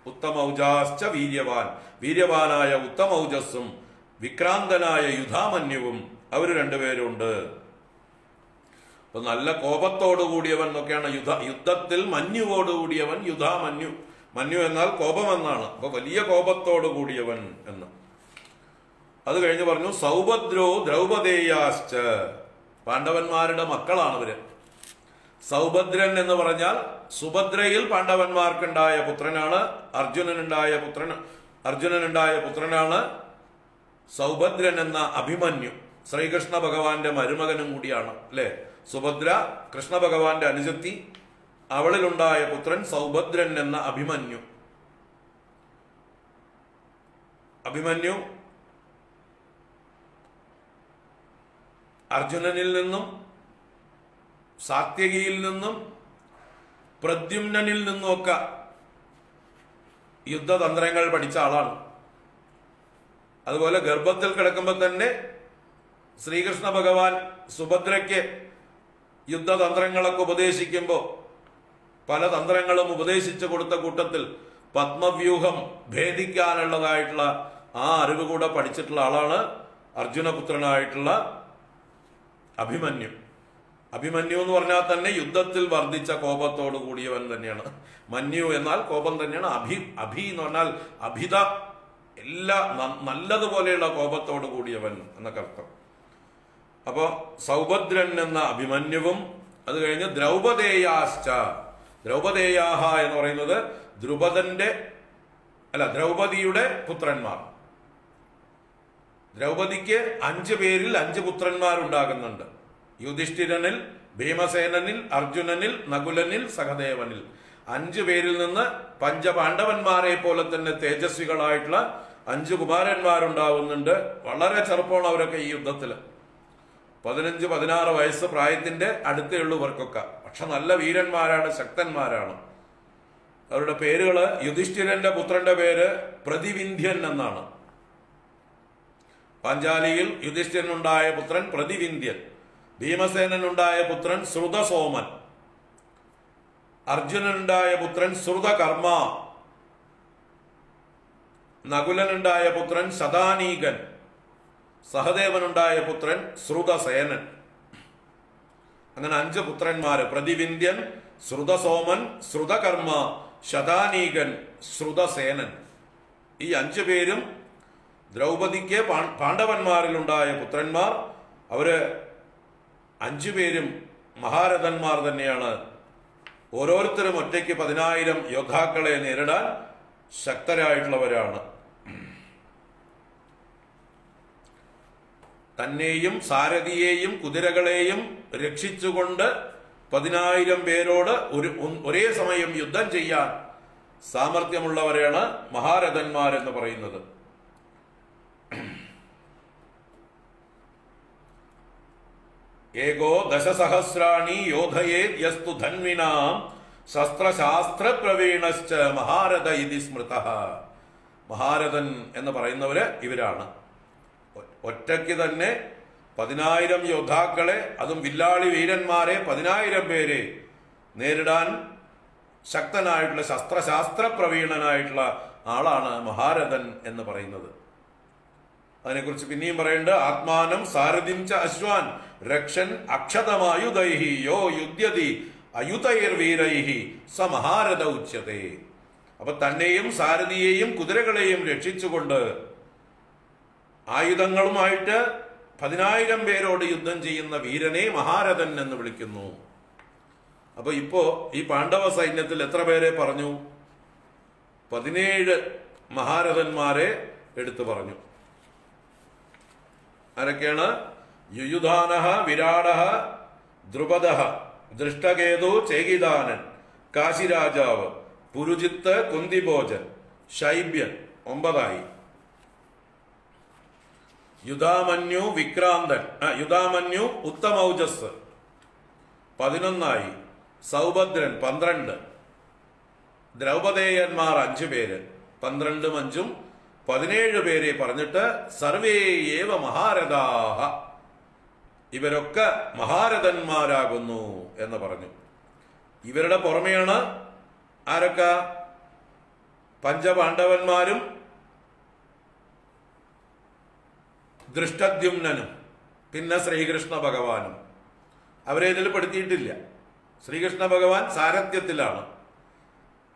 ഉത്തമൗജാശ്ച വീര്യവാൻ, വീര്യവാനായ ഉത്തമൗജസ്സും വിക്രാന്തനായ യുധാമന്യുവും അവർ രണ്ടുപേരുണ്ട്. അപ്പൊ നല്ല കോപത്തോടു കൂടിയവൻ എന്നൊക്കെയാണ് യുദ്ധത്തിൽ മന്യുവോടുകൂടിയവൻ യുധാമന്യു. മന്യു എന്നാൽ കോപമെന്നാണ്. അപ്പൊ വലിയ കോപത്തോടു കൂടിയവൻ എന്ന്. അത് കഴിഞ്ഞ് പറഞ്ഞു സൗഭദ്രോ ദ്രൗപദേയാശ്ച, പാണ്ഡവന്മാരുടെ മക്കളാണ് ഇവര്. സൗഭദ്രൻ എന്ന് പറഞ്ഞാൽ സുഭദ്രയിൽ പാണ്ഡവന്മാർക്കുണ്ടായ പുത്രനാണ്. അർജുനനുണ്ടായ പുത്രനാണ് സൗഭദ്രൻ എന്ന അഭിമന്യു. ശ്രീകൃഷ്ണ ഭഗവാന്റെ മരുമകനും കൂടിയാണ് അല്ലെ. സുഭദ്ര കൃഷ്ണ ഭഗവാന്റെ അനുജത്തി, അവളിലുണ്ടായ പുത്രൻ സൗഭദ്രൻ എന്ന അഭിമന്യു. അഭിമന്യു അർജുനനിൽ നിന്നും സാത്യകിയിൽ നിന്നും പ്രദ്യുമ്നനിൽ നിന്നുമൊക്കെ യുദ്ധതന്ത്രങ്ങൾ പഠിച്ച ആളാണ്. അതുപോലെ ഗർഭത്തിൽ കിടക്കുമ്പോൾ തന്നെ ശ്രീകൃഷ്ണ ഭഗവാൻ സുഭദ്രയ്ക്ക് യുദ്ധതന്ത്രങ്ങളൊക്കെ ഉപദേശിക്കുമ്പോൾ പല തന്ത്രങ്ങളും ഉപദേശിച്ചു കൊടുത്ത കൂട്ടത്തിൽ പത്മവ്യൂഹം ഭേദിക്കാനുള്ളതായിട്ടുള്ള ആ അറിവ് കൂടെ പഠിച്ചിട്ടുള്ള ആളാണ് അർജുനപുത്രനായിട്ടുള്ള അഭിമന്യു. അഭിമന്യു എന്ന് പറഞ്ഞാൽ തന്നെ യുദ്ധത്തിൽ വർദ്ധിച്ച കോപത്തോടു കൂടിയവൻ തന്നെയാണ്. മന്യു എന്നാൽ കോപം തന്നെയാണ്. അഭി എന്ന് പറഞ്ഞാൽ അഭിത, എല്ലാ നല്ലതുപോലെയുള്ള കോപത്തോടു കൂടിയവൻ എന്നൊക്കെ അർത്ഥം. അപ്പോ സൗഭദ്രൻ എന്ന അഭിമന്യുവും, അത് കഴിഞ്ഞ് ദ്രൗപദേയാശ്ച, ദ്രൗപദേയാഹ എന്ന് പറയുന്നത് ദ്രൗപദിയുടെ പുത്രന്മാർ. ദ്രൗപദിക്ക് 5 പേരിൽ 5 പുത്രന്മാരുണ്ടാകുന്നുണ്ട്. യുധിഷ്ഠിരനിൽ, ഭീമസേനനിൽ, അർജുനനിൽ, നകുലനിൽ, സഹദേവനിൽ 5 പേരിൽ നിന്ന് പഞ്ചപാണ്ഡവന്മാരെ പോലെ തന്നെ തേജസ്വികളായിട്ടുള്ള 5 കുമാരന്മാരുണ്ടാവുന്നുണ്ട്. വളരെ ചെറുപ്പമാണ് അവരൊക്കെ ഈ യുദ്ധത്തില്. 15-16 വയസ്സ് പ്രായത്തിന്റെ അടുത്തുള്ളൂ ഇവർക്കൊക്കെ. പക്ഷെ നല്ല വീരന്മാരാണ്, ശക്തന്മാരാണ്. അവരുടെ പേരുകള്, യുധിഷ്ഠിരന്റെ പുത്രന്റെ പേര് പ്രതിവിന്ധ്യൻ എന്നാണ്. പാഞ്ചാലിയിൽ യുധിഷ്ഠിരനുണ്ടായ പുത്രൻ പ്രതിവിന്ധ്യൻ, ഭീമസേനനുണ്ടായ പുത്രൻ ശ്രുതസോമൻ, അർജുനനുണ്ടായ പുത്രൻ ശ്രുതകർമ്മ, നകുലനുണ്ടായ പുത്രൻ ശതാനീകൻ, സഹദേവനുണ്ടായ പുത്രൻ ശ്രുതസേനൻ. അങ്ങനെ 5 പുത്രന്മാര്: പ്രതിവിന്ധ്യൻ, ശ്രുതസോമൻ, ശ്രുതകർമ്മ, ശതാനീകൻ, ശ്രുതസേനൻ. ഈ 5 പേരും ദ്രൗപദിക്ക് പാണ്ഡവന്മാരിലുണ്ടായ പുത്രന്മാർ. അവര് 5 പേരും മഹാരഥന്മാർ തന്നെയാണ്. ഓരോരുത്തരും ഒറ്റയ്ക്ക് 10,000 യോദ്ധാക്കളെ നേരിടാൻ ശക്തരായിട്ടുള്ളവരാണ്. തന്നെയും സാരഥിയെയും കുതിരകളെയും രക്ഷിച്ചുകൊണ്ട് 10,000 പേരോട് ഒരേ സമയം യുദ്ധം ചെയ്യാൻ സാമർഥ്യമുള്ളവരെയാണ് മഹാരഥന്മാരെന്ന് പറയുന്നത്. ഏകോ ദശസഹസ്രാണി യോധയേത് യസ്തു ധന്വിനാം ശസ്ത്രശാസ്ത്ര പ്രവീണശ്ച മഹാരഥ ഇതി സ്മൃതഃ. മഹാരഥൻ എന്ന് പറയുന്നവര് ഇവരാണ്. ഒറ്റയ്ക്ക് തന്നെ 10,000 യോദ്ധാക്കളെ, അതും വില്ലാളി വീരന്മാരെ 10,000 പേരെ നേരിടാൻ ശക്തനായിട്ടുള്ള ശസ്ത്രശാസ്ത്ര പ്രവീണനായിട്ടുള്ള ആളാണ് മഹാരഥൻ എന്ന് പറയുന്നത്. അതിനെക്കുറിച്ച് പിന്നെയും പറയുന്നുണ്ട്. ആത്മാനം സാരഥിം ച അശ്വാൻ രക്ഷൻ അക്ഷതമായുധൈഹി യോ യുദ്ധ്യതി അയുതൈർവീരൈഹി സ മഹാരഥ ഉച്യതേ. അപ്പൊ തന്നെയും സാരഥിയെയും കുതിരകളെയും രക്ഷിച്ചുകൊണ്ട് ആയുധങ്ങളുമായിട്ട് 10,000 പേരോട് യുദ്ധം ചെയ്യുന്ന വീരനെ മഹാരഥൻ എന്ന് വിളിക്കുന്നു. അപ്പൊ ഇപ്പോ ഈ പാണ്ഡവ സൈന്യത്തിൽ എത്ര പേരെ പറഞ്ഞു? 17 മഹാരഥന്മാരെ എടുത്തു പറഞ്ഞു. ആരൊക്കെയാണ്? യുയുധാനഃ, വിരാടഃ, ദ്രുപദഃ, ദൃഷ്ടകേതു, ചേകിതാനൻ, കാശിരാജാവ്, പുരുജിത്ത്, കുന്തിഭോജൻ, ശൈബ്യൻ 9. യുധാമന്യു, വിക്രാന്തൻ, യുധാമന്യു ഉത്തമൗജസ് 11. സൗഭദ്രൻ 12. ദ്രൗപദേയന്മാർ 5 പേര്. 12 5 17 പേരെ പറഞ്ഞിട്ട് സർവേ ഏവ മഹാരഥാഹ, ഇവരൊക്കെ മഹാരഥന്മാരാകുന്നു എന്ന് പറഞ്ഞു. ഇവരുടെ പുറമെയാണ് ആരൊക്കെ? പഞ്ചപാണ്ഡവന്മാരും ദൃഷ്ടദ്യുമ്നനും പിന്നെ ശ്രീകൃഷ്ണ ഭഗവാനും. അവരെ ഇതിൽ പെടുത്തിയിട്ടില്ല. ശ്രീകൃഷ്ണ ഭഗവാൻ സാരഥ്യത്തിലാണ്.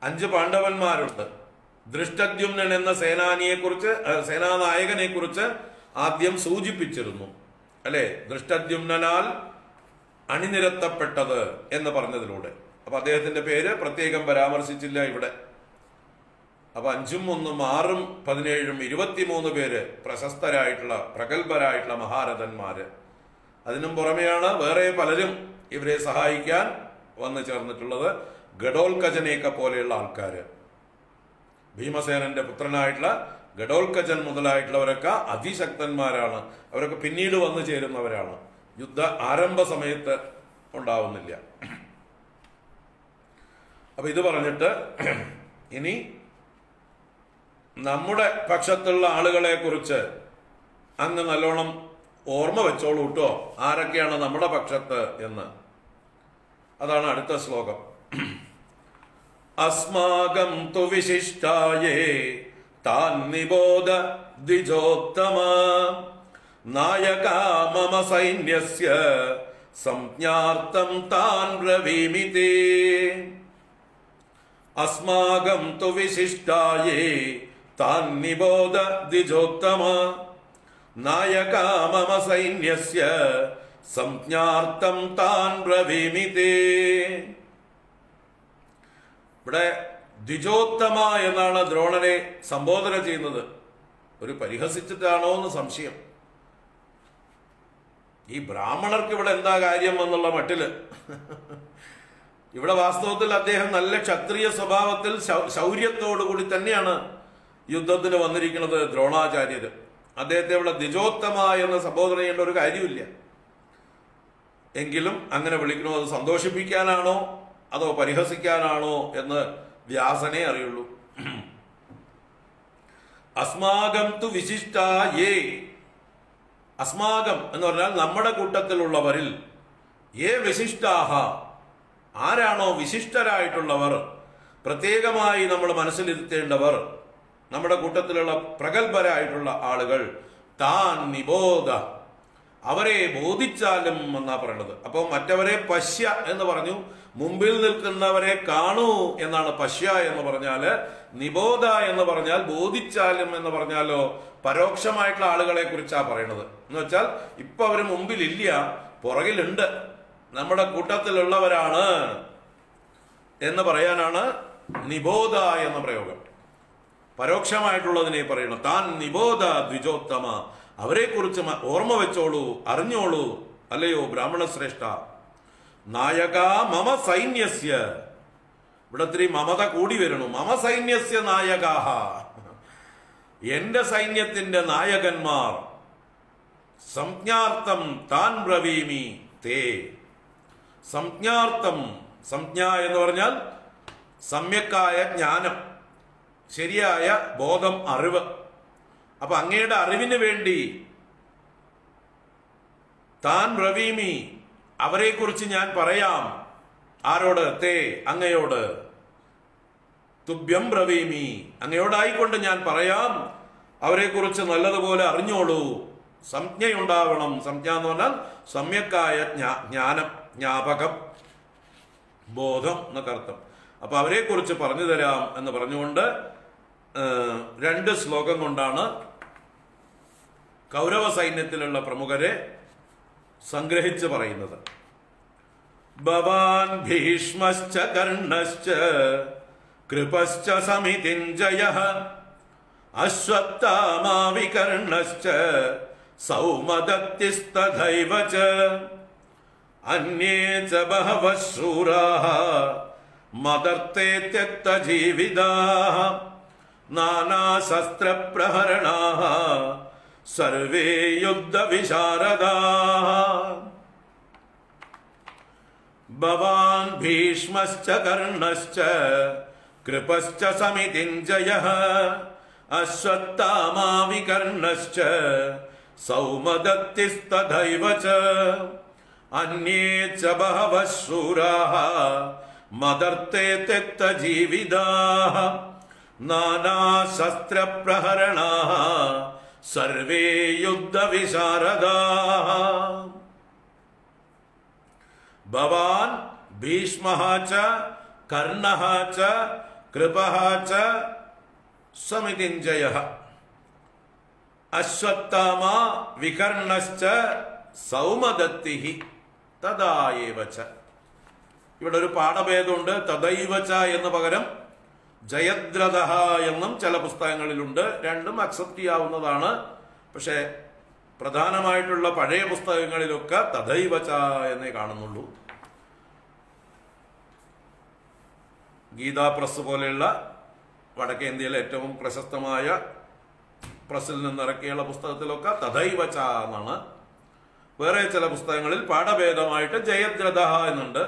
5 പാണ്ഡവന്മാരുണ്ട്. ദൃഷ്ടദ്യുമ്നൻ എന്ന സേനാനായകനെ കുറിച്ച് ആദ്യം സൂചിപ്പിച്ചിരുന്നു അല്ലെ? ദൃഷ്ടദ്യുമ്നാൽ അണിനിരത്തപ്പെട്ടത് എന്ന് പറഞ്ഞതിലൂടെ. അപ്പൊ അദ്ദേഹത്തിന്റെ പേര് പ്രത്യേകം പരാമർശിച്ചില്ല ഇവിടെ. അപ്പൊ 5 1 6 17 23 പേര് പ്രശസ്തരായിട്ടുള്ള പ്രഗത്ഭരായിട്ടുള്ള മഹാരഥന്മാര്. അതിനും പുറമെയാണ് വേറെ പലരും ഇവരെ സഹായിക്കാൻ വന്നു ചേർന്നിട്ടുള്ളത്. ഗഡോൽക്കജനെയൊക്കെ പോലെയുള്ള ആൾക്കാര്, ഭീമസേനന്റെ പുത്രനായിട്ടുള്ള ഗഡോൽക്കജൻ മുതലായിട്ടുള്ളവരൊക്കെ അതിശക്തന്മാരാണ്. അവരൊക്കെ പിന്നീട് വന്നു ചേരുന്നവരാണ്. യുദ്ധ ആരംഭ സമയത്ത് ഉണ്ടാവുന്നില്ല. അപ്പൊ ഇത് പറഞ്ഞിട്ട് ഇനി നമ്മുടെ പക്ഷത്തുള്ള ആളുകളെ കുറിച്ച് അങ്ങ് നല്ലോണം ഓർമ്മ വെച്ചോളൂ കേട്ടോ, ആരൊക്കെയാണ് നമ്മുടെ പക്ഷത്ത് എന്ന്. അതാണ് അടുത്ത ശ്ലോകം. അസ്മാകം തു വിശിഷ്ടായേ താൻ നിബോധ ദ്വിജോത്തമ നായകാ മമ സൈന്യസ്യ സംജ്ഞാർത്ഥം താൻ ബ്രവീമി തേ. അസ്മാകം തു വിശിഷ്ടായേ താൻ നിബോധ ദ്വിജോത്തമ നായകാ മമ സൈന്യസ്യ സംജ്ഞാർത്ഥം താൻ ബ്രവീമി തേ. ഇവിടെ ദ്വിജോത്തമ എന്നാണ് ദ്രോണനെ സംബോധന ചെയ്യുന്നത്. ഒരു പരിഹസിച്ചിട്ടാണോ എന്ന് സംശയം. ഈ ബ്രാഹ്മണർക്ക് ഇവിടെ എന്താ കാര്യം എന്നുള്ള മട്ടില് ഇവിടെ വാസ്തവത്തിൽ അദ്ദേഹം നല്ല ക്ഷത്രിയ സ്വഭാവത്തിൽ ശൗര്യത്തോടുകൂടി തന്നെയാണ് യുദ്ധത്തിന് വന്നിരിക്കുന്നത്. ദ്രോണാചാര്യര് അദ്ദേഹത്തെ ഇവിടെ ദ്വിജോത്തമ എന്ന് സംബോധന ചെയ്യേണ്ട ഒരു കാര്യമില്ല. എങ്കിലും അങ്ങനെ വിളിക്കണോ, അത് സന്തോഷിപ്പിക്കാനാണോ അതോ പരിഹസിക്കാനാണോ എന്ന് വ്യാസനെ അറിയുള്ളൂ. അസ്മാകം തു വിശിഷ്ടായേ. അസ്മാകം എന്ന് പറഞ്ഞാൽ നമ്മുടെ കൂട്ടത്തിലുള്ളവരിൽ, ഏ വിശിഷ്ടാഹ, ആരാണോ വിശിഷ്ടരായിട്ടുള്ളവർ, പ്രത്യേകമായി നമ്മൾ മനസ്സിലിരുത്തേണ്ടവർ, നമ്മുടെ കൂട്ടത്തിലുള്ള പ്രഗത്ഭരായിട്ടുള്ള ആളുകൾ, താൻ നിബോധ, അവരെ ബോധിച്ചാലും എന്നാ പറയണത്. അപ്പോൾ മറ്റവരെ പശ്യ എന്ന് പറഞ്ഞു, മുമ്പിൽ നിൽക്കുന്നവരെ കാണൂ എന്നാണ് പശ്യ എന്ന് പറഞ്ഞാല്. നിബോധ എന്ന് പറഞ്ഞാൽ ബോധിച്ചാലും എന്ന് പറഞ്ഞാലോ പരോക്ഷമായിട്ടുള്ള ആളുകളെ കുറിച്ചാ പറയണത്. എന്ന് വെച്ചാൽ ഇപ്പൊ അവര് മുമ്പിലില്ല, പുറകിലുണ്ട്, നമ്മുടെ കൂട്ടത്തിലുള്ളവരാണ് എന്ന് പറയാനാണ് നിബോധ എന്ന പ്രയോഗം. പരോക്ഷമായിട്ടുള്ളതിനെ പറയണം. താൻ നിബോധ ദ്വിജോത്തമ, അവരെ കുറിച്ച് ഓർമ്മ വെച്ചോളൂ, അറിഞ്ഞോളൂ, അല്ലയോ ബ്രാഹ്മണ ശ്രേഷ്ഠ. നായക മമ സൈന്യസ്യ, ഇവിടെ ഇത്തിരി മമത കൂടി വരണു. മമ സൈന്യസ്യ നായകാഹ, എന്റെ സൈന്യത്തിന്റെ നായകന്മാർ. സംജ്ഞാർത്ഥം താൻ ബ്രവീമി തേ. സംജ്ഞാർത്ഥം, സംജ്ഞ എന്ന് പറഞ്ഞാൽ സമ്യക്കായ ജ്ഞാനം, ശരിയായ ബോധം, അറിവ്. അപ്പൊ അങ്ങയുടെ അറിവിന് വേണ്ടി താൻ ബ്രവീമി, അവരെ കുറിച്ച് ഞാൻ പറയാം. ആരോട്? തേ, അങ്ങയോട്. തുഭ്യം ബ്രവീമി, അങ്ങയോടായിക്കൊണ്ട് ഞാൻ പറയാം. അവരെ കുറിച്ച് നല്ലതുപോലെ അറിഞ്ഞോളൂ. സംജ്ഞയുണ്ടാവണം. സംജ്ഞ എന്ന് പറഞ്ഞാൽ സമ്യക്കായ ജ്ഞാനം, ജ്ഞാപകം, ബോധം എന്നൊക്കെ അർത്ഥം. അപ്പൊ അവരെ കുറിച്ച് പറഞ്ഞു തരാം എന്ന് പറഞ്ഞുകൊണ്ട് 2 ശ്ലോകം കൊണ്ടാണ് കൗരവ സൈന്യത്തിലുള്ള പ്രമുഖരെ സംഗ്രഹിച്ച് പറയുന്നത്. ഭവാൻ ഭീഷ്മശ്ച കർണശ്ച കൃപശ്ച സമിതിഞ്ജയഃ അശ്വത്ഥാമാ വികർണശ്ച സൗമദത്തിസ്തഥൈവ ച അന്യേ ച ബഹവഃ ശൂരാഃ മദർത്തേ ത്യക്തജീവിതാഃ നാനാശസ്ത്രപ്രഹരണാഃ സർവേ യുദ്ധവിശാരദാഃ. ഭവാൻ ഭീഷ്മശ്ച കർണശ്ച കൃപശ്ച സമിതിഞ്ജയഃ അശ്വത്ഥാമാ വികർണശ്ച സൗമദത്തിസ്തഥൈവ ച അന്യേ ച ബഹവഃ ശൂരാഃ മദർത്തേ ത്യക്തജീവിതാഃ നാനാശസ്ത്രപ്രഹരണാഃ സർവേ യുദ്ധവിശാരദാഃ. ഭവാൻ ഭീഷ്മഃ ച കർണഃ ച കൃപഃ ച സമിതിഞ്ജയഃ അശ്വത്ഥാമാ വികർണശ്ച സൗമദത്തിഃ തഥാ ഏവ ച. ഇവിടെ ഒരു പാഠഭേദമുണ്ട്. തദൈവ ച എന്ന് പകരം ജയദ്രഥഃ എന്നും ചില പുസ്തകങ്ങളിലുണ്ട്. രണ്ടും അക്സെപ്റ്റ് ചെയ്യാവുന്നതാണ്. പക്ഷെ പ്രധാനമായിട്ടുള്ള പഴയ പുസ്തകങ്ങളിലൊക്കെ തദൈവ ച എന്നേ കാണുന്നുള്ളൂ. ഗീതാ പ്രസ് പോലെയുള്ള വടക്കേ ഇന്ത്യയിലെ ഏറ്റവും പ്രശസ്തമായ പ്രസിൽ നിന്നിറക്കിയുള്ള പുസ്തകത്തിലൊക്കെ തദൈവ ച എന്നാണ്. വേറെ ചില പുസ്തകങ്ങളിൽ പാഠഭേദമായിട്ട് ജയദ്രഥഃ എന്നുണ്ട്.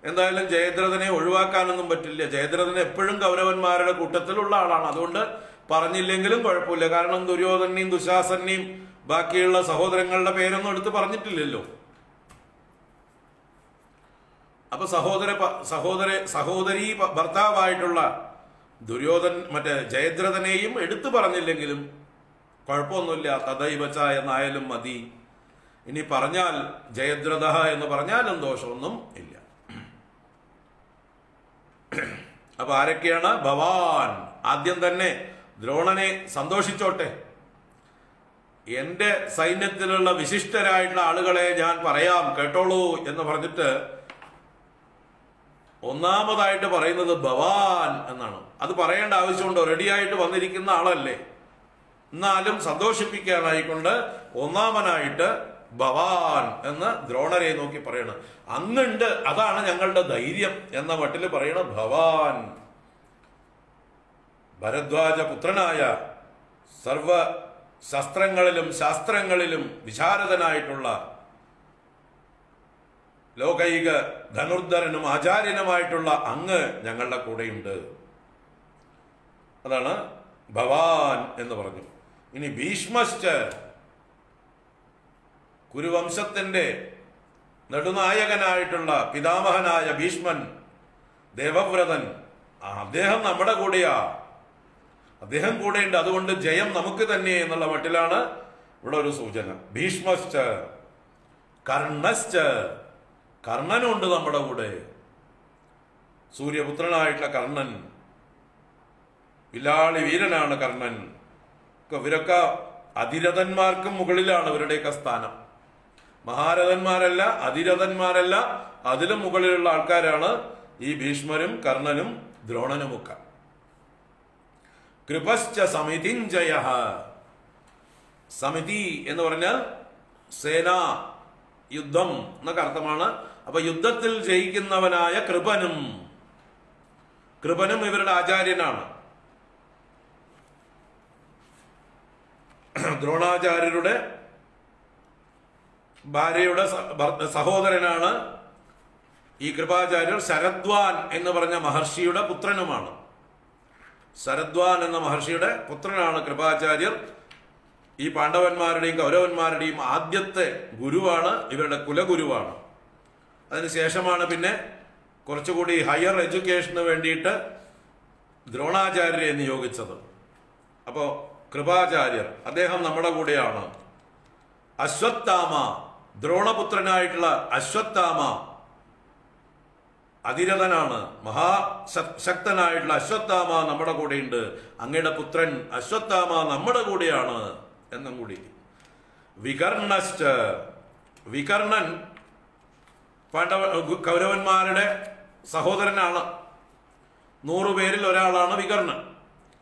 എന്തായാലും ജയദ്രഥനെ ഒഴിവാക്കാനൊന്നും പറ്റില്ല. ജയദ്രഥൻ എപ്പോഴും കൗരവന്മാരുടെ കൂട്ടത്തിലുള്ള ആളാണ്. അതുകൊണ്ട് പറഞ്ഞില്ലെങ്കിലും കുഴപ്പമില്ല. കാരണം ദുര്യോധനെയും ദുശാസനെയും ബാക്കിയുള്ള സഹോദരങ്ങളുടെ പേരൊന്നും എടുത്ത് പറഞ്ഞിട്ടില്ലല്ലോ. അപ്പൊ സഹോദരി ഭർത്താവായിട്ടുള്ള ജയദ്രഥനെയും എടുത്തു പറഞ്ഞില്ലെങ്കിലും കുഴപ്പമൊന്നുമില്ല. തദൈവ ച എന്നായാലും മതി. ഇനി പറഞ്ഞാൽ ജയദ്രഥഃ എന്ന് പറഞ്ഞാലും ദോഷമൊന്നും ഇല്ല. അപ്പൊ ആരൊക്കെയാണ്? ഭവാൻ. ആദ്യം തന്നെ ദ്രോണനെ സന്തോഷിച്ചോട്ടെ. എന്റെ സൈന്യത്തിലുള്ള വിശിഷ്ടരായിട്ടുള്ള ആളുകളെ ഞാൻ പറയാം, കേട്ടോളൂ എന്ന് പറഞ്ഞിട്ട് ഒന്നാമതായിട്ട് പറയുന്നത് ഭവാൻ എന്നാണ്. അത് പറയേണ്ട ആവശ്യമുണ്ടോ? റെഡിയായിട്ട് വന്നിരിക്കുന്ന ആളല്ലേ. എന്നാലും സന്തോഷിപ്പിക്കാനായിക്കൊണ്ട് ഒന്നാമനായിട്ട് ഭവാൻ എന്ന് ദ്രോണരെ നോക്കി പറയണം. അങ്ങുണ്ട്, അതാണ് ഞങ്ങളുടെ ധൈര്യം എന്ന മട്ടിൽ പറയണ ഭവാൻ. ഭരദ്വാജ പുത്രനായ സർവ ശസ്ത്രങ്ങളിലും ശാസ്ത്രങ്ങളിലും വിശാരദനായിട്ടുള്ള ലോകൈക ധനുർധരനും ആചാര്യനുമായിട്ടുള്ള അങ്ങ് ഞങ്ങളുടെ കൂടെയുണ്ട്. അതാണ് ഭവാൻ എന്ന് പറഞ്ഞു. ഇനി ഭീഷ്മശ്ച, കുരുവംശത്തിന്റെ നെടുനായകനായിട്ടുള്ള പിതാമഹനായ ഭീഷ്മൻ, ദേവവ്രതൻ, അദ്ദേഹം നമ്മുടെ കൂടെയാ. അദ്ദേഹം കൂടെയുണ്ട്. അതുകൊണ്ട് ജയം നമുക്ക് തന്നെ എന്നുള്ള മട്ടിലാണ് ഇവിടെ ഒരു സൂചന. ഭീഷ്മശ്ച കർണശ്ച, കർണനുണ്ട് നമ്മുടെ കൂടെ. സൂര്യപുത്രനായിട്ടുള്ള കർണൻ, വില്ലാളി വീരനാണ് കർണൻ. ഇവരൊക്കെ അതിരഥന്മാർക്കും മുകളിലാണ് ഇവരുടെയൊക്കെ സ്ഥാനം. മഹാരഥന്മാരല്ല, അതിരഥന്മാരല്ല, അതിലും മുകളിലുള്ള ആൾക്കാരാണ് ഈ ഭീഷ്മരും കർണനും ദ്രോണനുമൊക്കെ. കൃപശ്ച സമിതിഞ്ജയഃ. സമിതി എന്ന് പറഞ്ഞാൽ സേന, യുദ്ധം എന്നൊക്കെ അർത്ഥമാണ്. അപ്പൊ യുദ്ധത്തിൽ ജയിക്കുന്നവനായ കൃപനും, കൃപനും ഇവരുടെ ആചാര്യനാണ്. ദ്രോണാചാര്യരുടെ ഭാര്യയുടെ സഹോദരനാണ് ഈ കൃപാചാര്യർ. ശരദ്വാൻ എന്ന് പറഞ്ഞ മഹർഷിയുടെ പുത്രനുമാണ്. ശരദ്വാൻ എന്ന മഹർഷിയുടെ പുത്രനാണ് കൃപാചാര്യർ. ഈ പാണ്ഡവന്മാരുടെയും കൗരവന്മാരുടെയും ആദ്യത്തെ ഗുരുവാണ്, ഇവരുടെ കുലഗുരുവാണ്. അതിനുശേഷമാണ് പിന്നെ കുറച്ചുകൂടി ഹയർ എഡ്യൂക്കേഷന് വേണ്ടിയിട്ട് ദ്രോണാചാര്യരെ നിയോഗിച്ചത്. അപ്പോൾ കൃപാചാര്യർ അദ്ദേഹം നമ്മുടെ കൂടെയാണ്. അശ്വത്ഥാമ, ദ്രോണപുത്രനായിട്ടുള്ള അശ്വത്ഥാമ അതിരഥനാണ്, മഹാശക്തനായിട്ടുള്ള അശ്വത്ഥാമ നമ്മുടെ കൂടെയുണ്ട്. അങ്ങയുടെ പുത്രൻ അശ്വത്ഥാമ നമ്മുടെ കൂടെയാണ് എന്നും കൂടി. വികർണശ്ച, വികർണൻ കൗരവന്മാരുടെ സഹോദരനാണ്. 100 പേരിൽ ഒരാളാണ് വികർണൻ.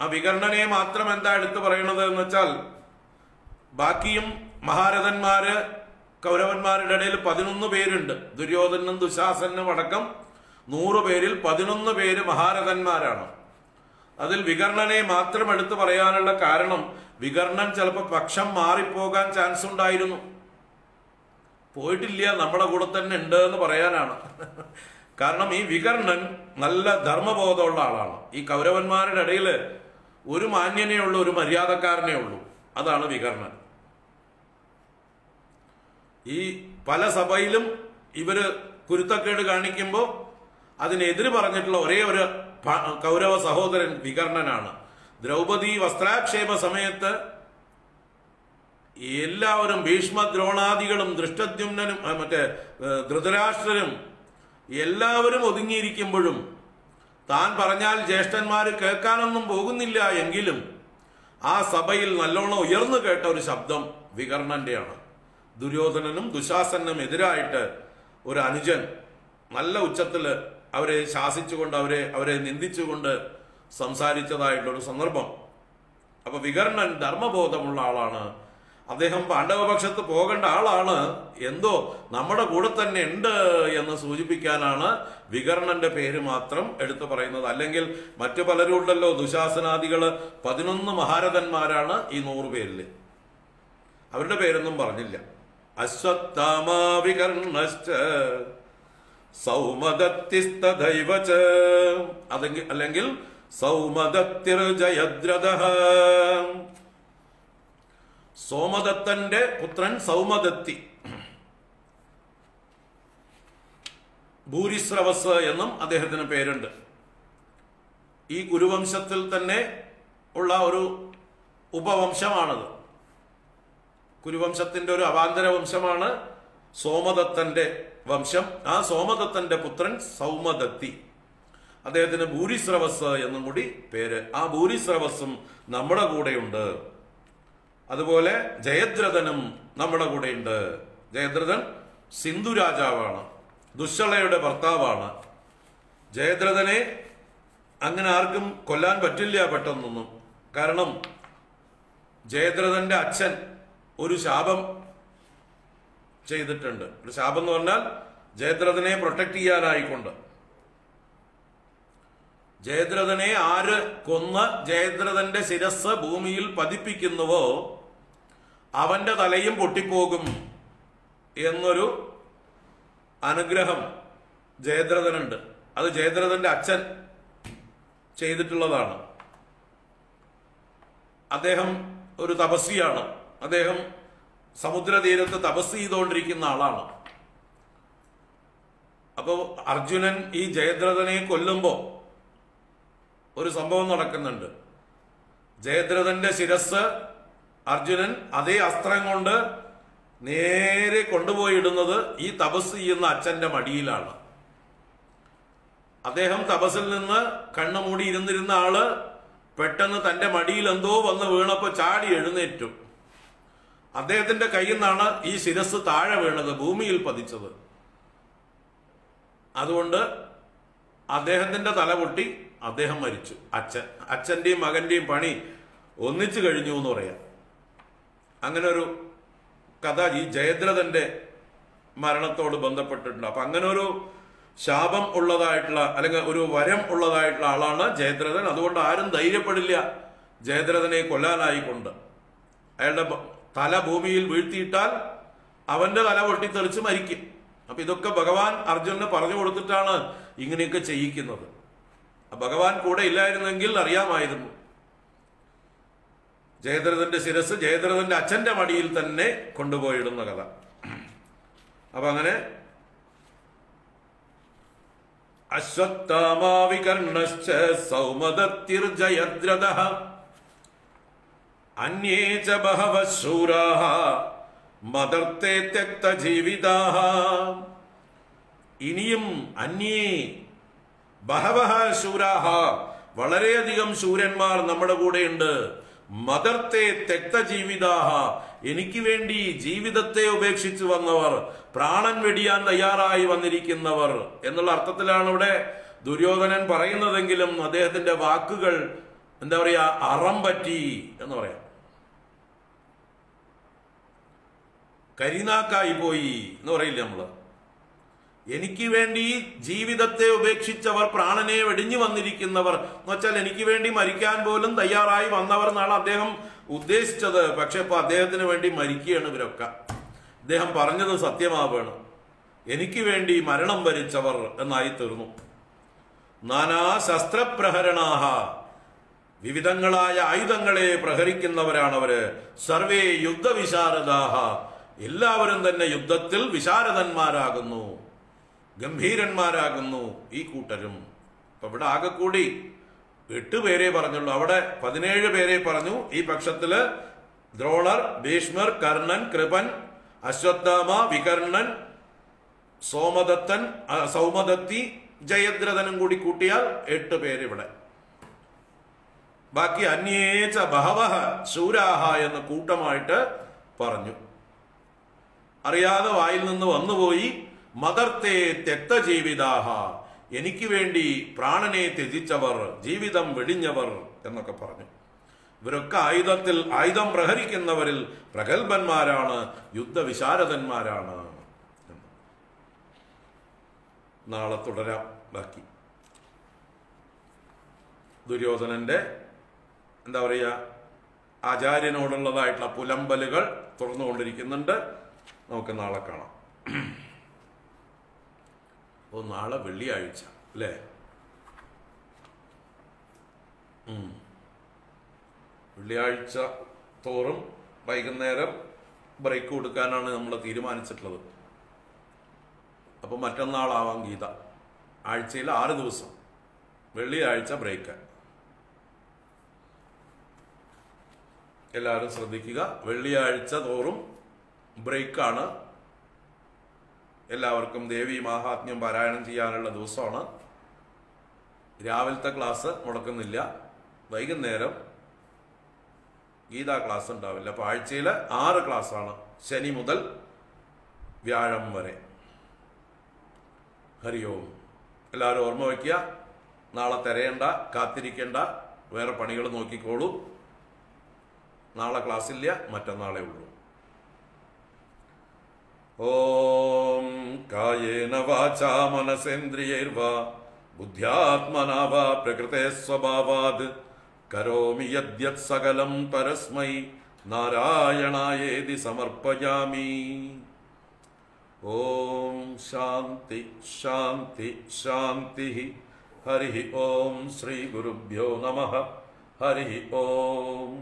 ആ വികർണനെ മാത്രം എന്താ എടുത്തു പറയണത് എന്ന് വെച്ചാൽ ബാക്കിയും മഹാരഥന്മാര് കൗരവന്മാരുടെ ഇടയിൽ 11 പേരുണ്ട്. ദുര്യോധനും ദുശാസനും അടക്കം 100 പേരിൽ 11 പേര് മഹാരഥന്മാരാണ്. അതിൽ വികർണനെ മാത്രം എടുത്തു പറയാനുള്ള കാരണം വികർണൻ ചിലപ്പോൾ പക്ഷം മാറിപ്പോകാൻ ചാൻസ് ഉണ്ടായിരുന്നു. പോയിട്ടില്ല, നമ്മുടെ കൂടെ തന്നെ ഉണ്ട് എന്ന് പറയാനാണ്. കാരണം ഈ വികർണൻ നല്ല ധർമ്മബോധമുള്ള ആളാണ്. ഈ കൗരവന്മാരുടെ ഇടയിൽ ഒരു മാന്യനേ ഉള്ളൂ, ഒരു മര്യാദക്കാരനേ ഉള്ളൂ. അതാണ് വികർണൻ. ഈ പല സഭയിലും ഇവര് കുരുത്തക്കേട് കാണിക്കുമ്പോൾ അതിനെതിര് പറഞ്ഞിട്ടുള്ള ഒരേ ഒരു കൗരവ സഹോദരൻ വികർണനാണ്. ദ്രൗപദി വസ്ത്രാക്ഷേപ സമയത്ത് എല്ലാവരും ഭീഷ്മ ദ്രോണാദികളും ദൃഷ്ടദ്യുമ്നനും ധൃതരാഷ്ട്രനും എല്ലാവരും ഒതുങ്ങിയിരിക്കുമ്പോഴും താൻ പറഞ്ഞാൽ ജ്യേഷ്ഠന്മാര് കേൾക്കാനൊന്നും പോകുന്നില്ല എങ്കിലും ആ സഭയിൽ നല്ലോണം ഉയർന്നു കേട്ട ഒരു ശബ്ദം വികർണന്റെയാണ്. ദുര്യോധനനും ദുശാസനും എതിരായിട്ട് ഒരു അനുജൻ നല്ല ഉച്ചത്തില് അവരെ ശാസിച്ചുകൊണ്ട് അവരെ നിന്ദിച്ചുകൊണ്ട് സംസാരിച്ചതായിട്ടുള്ളൊരു സന്ദർഭം. അപ്പൊ വികർണൻ ധർമ്മബോധമുള്ള ആളാണ്. അദ്ദേഹം പാണ്ഡവപക്ഷത്ത് പോകേണ്ട ആളാണ്. എന്തോ നമ്മുടെ കൂടെ തന്നെ ഉണ്ട് എന്ന് സൂചിപ്പിക്കാനാണ് വികർണന്റെ പേര് മാത്രം എടുത്തു പറയുന്നത്. അല്ലെങ്കിൽ മറ്റു പലരും ഉണ്ടല്ലോ, ദുശാസനാദികള് 11 മഹാരഥന്മാരാണ് ഈ 100 പേരില്. അവരുടെ പേരൊന്നും പറഞ്ഞില്ല. അശ്വത്ഥാമാ വികർണശ്ച സൗമദത്തിസ്തദൈവ ച, അല്ലെങ്കിൽ സൗമദത്തിർ ജയദ്രഥഃ. സോമദത്തന്റെ പുത്രൻ സൗമദത്തി, ഭൂരിശ്രവസ് എന്നും അദ്ദേഹത്തിന് പേരുണ്ട്. ഈ കുരുവംശത്തിൽ തന്നെ ഉള്ള ഒരു ഉപവംശമാണത്. കുരുവംശത്തിന്റെ ഒരു അവാന്തര വംശമാണ് സോമദത്തന്റെ വംശം. ആ സോമദത്തന്റെ പുത്രൻ സൗമദത്തി, അദ്ദേഹത്തിന് ഭൂരിശ്രവസ് എന്നും കൂടി പേര്. ആ ഭൂരിശ്രവസും നമ്മുടെ കൂടെയുണ്ട്. അതുപോലെ ജയദ്രഥനും നമ്മുടെ കൂടെയുണ്ട്. ജയദ്രഥൻ സിന്ധു രാജാവാണ്, ദുശ്ശളയുടെ ഭർത്താവാണ്. ജയദ്രഥനെ അങ്ങനെ ആർക്കും കൊല്ലാൻ പറ്റില്ല പെട്ടെന്നൊന്നും. കാരണം ജയദ്രഥന്റെ അച്ഛൻ ഒരു ശാപം ചെയ്തിട്ടുണ്ട്. ഒരു ശാപം എന്ന് പറഞ്ഞാൽ ജയദ്രഥനെ പ്രൊട്ടക്ട് ചെയ്യാനായിക്കൊണ്ട്. ജയദ്രഥനെ ആര് കൊന്ന് ജയദ്രഥന്റെ ശിരസ് ഭൂമിയിൽ പതിപ്പിക്കുന്നുവോ അവന്റെ തലയും പൊട്ടിപ്പോകും എന്നൊരു അനുഗ്രഹം ജയദ്രഥനുണ്ട്. അത് ജയദ്രഥന്റെ അച്ഛൻ ചെയ്തിട്ടുള്ളതാണ്. അദ്ദേഹം ഒരു തപസ്വിയാണ്. അദ്ദേഹം സമുദ്രതീരത്ത് തപസ് ചെയ്തുകൊണ്ടിരിക്കുന്ന ആളാണ്. അപ്പോ അർജുനൻ ഈ ജയദ്രഥനെ കൊല്ലുമ്പോ ഒരു സംഭവം നടക്കുന്നുണ്ട്. ജയദ്രഥന്റെ ശിരസ് അർജുനൻ അതേ അസ്ത്രം കൊണ്ട് നേരെ കൊണ്ടുപോയിടുന്നത് ഈ തപസ് ചെയ്യുന്ന അച്ഛന്റെ മടിയിലാണ്. അദ്ദേഹം തപസ്സിൽ നിന്ന് കണ്ണുമൂടി ഇരുന്നിരുന്ന ആള് പെട്ടെന്ന് തന്റെ മടിയിൽ എന്തോ വന്ന് വീണപ്പോ ചാടി എഴുന്നേറ്റു. അദ്ദേഹത്തിന്റെ കയ്യിൽ നിന്നാണ് ഈ ശിരസ് താഴെ വീണത്, ഭൂമിയിൽ പതിച്ചത്. അതുകൊണ്ട് അദ്ദേഹത്തിന്റെ തല പൊട്ടി, അദ്ദേഹം മരിച്ചു. അച്ഛന്റെയും മകന്റെയും പണി ഒന്നിച്ചു കഴിഞ്ഞു എന്ന് പറയാം. അങ്ങനെ ഒരു കഥ ഈ ജയദ്രഥന്റെ മരണത്തോട് ബന്ധപ്പെട്ടിട്ടുണ്ട്. അപ്പൊ അങ്ങനെ ഒരു ശാപം ഉള്ളതായിട്ടുള്ള അല്ലെങ്കിൽ ഒരു വരം ഉള്ളതായിട്ടുള്ള ആളാണ് ജയദ്രഥൻ. അതുകൊണ്ട് ആരും ധൈര്യപ്പെടില്ല ജയദ്രഥനെ കൊല്ലാനായിക്കൊണ്ട്. അയാളുടെ തല ഭൂമിയിൽ വീഴ്ത്തിയിട്ടാൽ അവന്റെ തല പൊട്ടിത്തെറിച്ച് മരിക്കും. അപ്പൊ ഇതൊക്കെ ഭഗവാൻ അർജുനന് പറഞ്ഞു കൊടുത്തിട്ടാണ് ഇങ്ങനെയൊക്കെ ചെയ്യിക്കുന്നത്. ഭഗവാൻ കൂടെ ഇല്ലായിരുന്നെങ്കിൽ അറിയാമായിരുന്നു. ജയദ്രഥന്റെ ശിരസ് ജയദ്രഥന്റെ അച്ഛന്റെ മടിയിൽ തന്നെ കൊണ്ടുപോയിടുന്ന കഥ. അപ്പൊ അങ്ങനെ അശ്വത്ഥാമാ വികർണശ്ച സൗമദത്തിർജയദ്രഥഃ അന്യേ ച ബഹവഃ ശൂരാഃ മദർത്തേ ത്യക്തജീവിതാഃ. ഇനിയും അന്യേ ബഹവഃ ശൂരാഃ, വളരെയധികം ശൂരന്മാർ നമ്മുടെ കൂടെയുണ്ട്. മദർത്തേ ത്യക്തജീവിതാഃ, എനിക്ക് വേണ്ടി ജീവിതത്തെ ഉപേക്ഷിച്ചു വന്നവർ, പ്രാണൻ വെടിയാൻ തയ്യാറായി വന്നിരിക്കുന്നവർ എന്നുള്ള അർത്ഥത്തിലാണ് ഇവിടെ ദുര്യോധനൻ പറയുന്നതെങ്കിലും അദ്ദേഹത്തിന്റെ വാക്കുകൾ എന്താ പറയാ, അറം പറ്റി എന്ന് പറയാം. കരിനാക്കായി പോയി എന്ന് പറയില്ല നമ്മള്. എനിക്ക് വേണ്ടി ജീവിതത്തെ ഉപേക്ഷിച്ചവർ, പ്രാണനെ വെടിഞ്ഞു വന്നിരിക്കുന്നവർ എന്ന് വെച്ചാൽ എനിക്ക് വേണ്ടി മരിക്കാൻ പോലും തയ്യാറായി വന്നവർ എന്നാണ് അദ്ദേഹം ഉദ്ദേശിച്ചത്. പക്ഷെ ഇപ്പൊ അദ്ദേഹത്തിന് വേണ്ടി മരിക്കുകയാണ് ഇവരൊക്കെ. അദ്ദേഹം പറഞ്ഞത് സത്യമാവാണ്. എനിക്ക് വേണ്ടി മരണം വരിച്ചവർ എന്നായി തീർന്നു. നാനാ ശസ്ത്രപ്രഹരണാഹ, വിവിധങ്ങളായ ആയുധങ്ങളെ പ്രഹരിക്കുന്നവരാണവര്. സർവേ യുദ്ധവിശാരദാഹ, എല്ലാവരും തന്നെ യുദ്ധത്തിൽ വിശാരദന്മാരാകുന്നു, ഗംഭീരന്മാരാകുന്നു ഈ കൂട്ടരും. അപ്പൊ ഇവിടെ ആകെ കൂടി 8 പേരെ പറഞ്ഞുള്ളൂ, അവിടെ 17 പേരെ പറഞ്ഞു. ഈ പക്ഷത്തില് ദ്രോണർ, ഭീഷ്മർ, കർണൻ, കൃപൻ, അശ്വത്ഥാമ, വികർണൻ, സോമദത്തൻ, സൗമദത്തി, ജയദ്രഥനും കൂടി കൂട്ടിയാൽ 8 പേര് ഇവിടെ. ബാക്കി അന്യേച്ച ബഹവഹ ശൂരാഹ എന്ന് കൂട്ടമായിട്ട് പറഞ്ഞു. അറിയാതെ വായിൽ നിന്ന് വന്നുപോയി. മദർത്തെ തെക്തജീവിതാഹ, എനിക്ക് വേണ്ടി പ്രാണനെ ത്യജിച്ചവർ, ജീവിതം വെടിഞ്ഞവർ എന്നൊക്കെ പറഞ്ഞു. ഇവരൊക്കെ ആയുധം പ്രഹരിക്കുന്നവരിൽ പ്രഗത്ഭന്മാരാണ്, യുദ്ധവിശാരദന്മാരാണ്. നാളെ തുടരാം ബാക്കി. ദുര്യോധനന്റെ എന്താ പറയുക, ആചാര്യനോടുള്ളതായിട്ടുള്ള പുലമ്പലുകൾ തുറന്നുകൊണ്ടിരിക്കുന്നുണ്ട്. നമുക്ക് നാളെ കാണാം. നാളെ വെള്ളിയാഴ്ച അല്ലേ? വെള്ളിയാഴ്ച തോറും വൈകുന്നേരം ബ്രേക്ക് കൊടുക്കാനാണ് നമ്മൾ തീരുമാനിച്ചിട്ടുള്ളത്. അപ്പൊ മറ്റന്നാളാവാം ഗീത. ആഴ്ചയിൽ 6 ദിവസം, വെള്ളിയാഴ്ച ബ്രേക്ക്. എല്ലാവരും ശ്രദ്ധിക്കുക. വെള്ളിയാഴ്ച തോറും ബ്രേക്കാണ്. എല്ലാവർക്കും ദേവി മാഹാത്മ്യം പാരായണം ചെയ്യാനുള്ള ദിവസമാണ്. രാവിലത്തെ ക്ലാസ് മുടക്കുന്നില്ല, വൈകുന്നേരം ഗീതാ ക്ലാസ് ഉണ്ടാവില്ല. അപ്പൊ ആഴ്ചയിൽ 6 ക്ലാസ്സാണ്, ശനി മുതൽ വ്യാഴം വരെ. ഹരി ഓം. എല്ലാവരും ഓർമ്മ വയ്ക്കുക. നാളെ തിരയണ്ട, കാത്തിരിക്കേണ്ട, വേറെ പണികൾ നോക്കിക്കോളൂ. നാളെ ക്ലാസ്സില്ല, മറ്റന്നാളേ ഉള്ളൂ. ഓം കായേന വാചാ മനസേന്ദ്രിയൈർവാ ബുദ്ധ്യാത്മനാ വാ പ്രകൃതേ സ്വഭാവാത് കരോമി യദ്യത് സകലം പരസ്മൈ നാരായണായേതി സമർപ്പയാമി. ഓം ശാന്തി ശാന്തി ശാന്തി. ഹരി ഓം. ശ്രീ ഗുരുഭ്യോ നമഃ. ഹരി ഓം.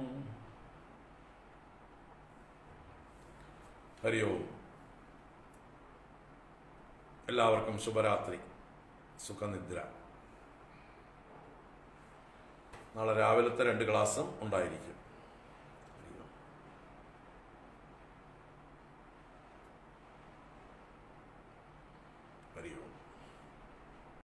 ഹരി ഓം. എല്ലാവർക്കും ശുഭരാത്രി, സുഖനിദ്ര. നാളെ രാവിലത്തെ 2 ക്ലാസ്സും ഉണ്ടായിരിക്കും.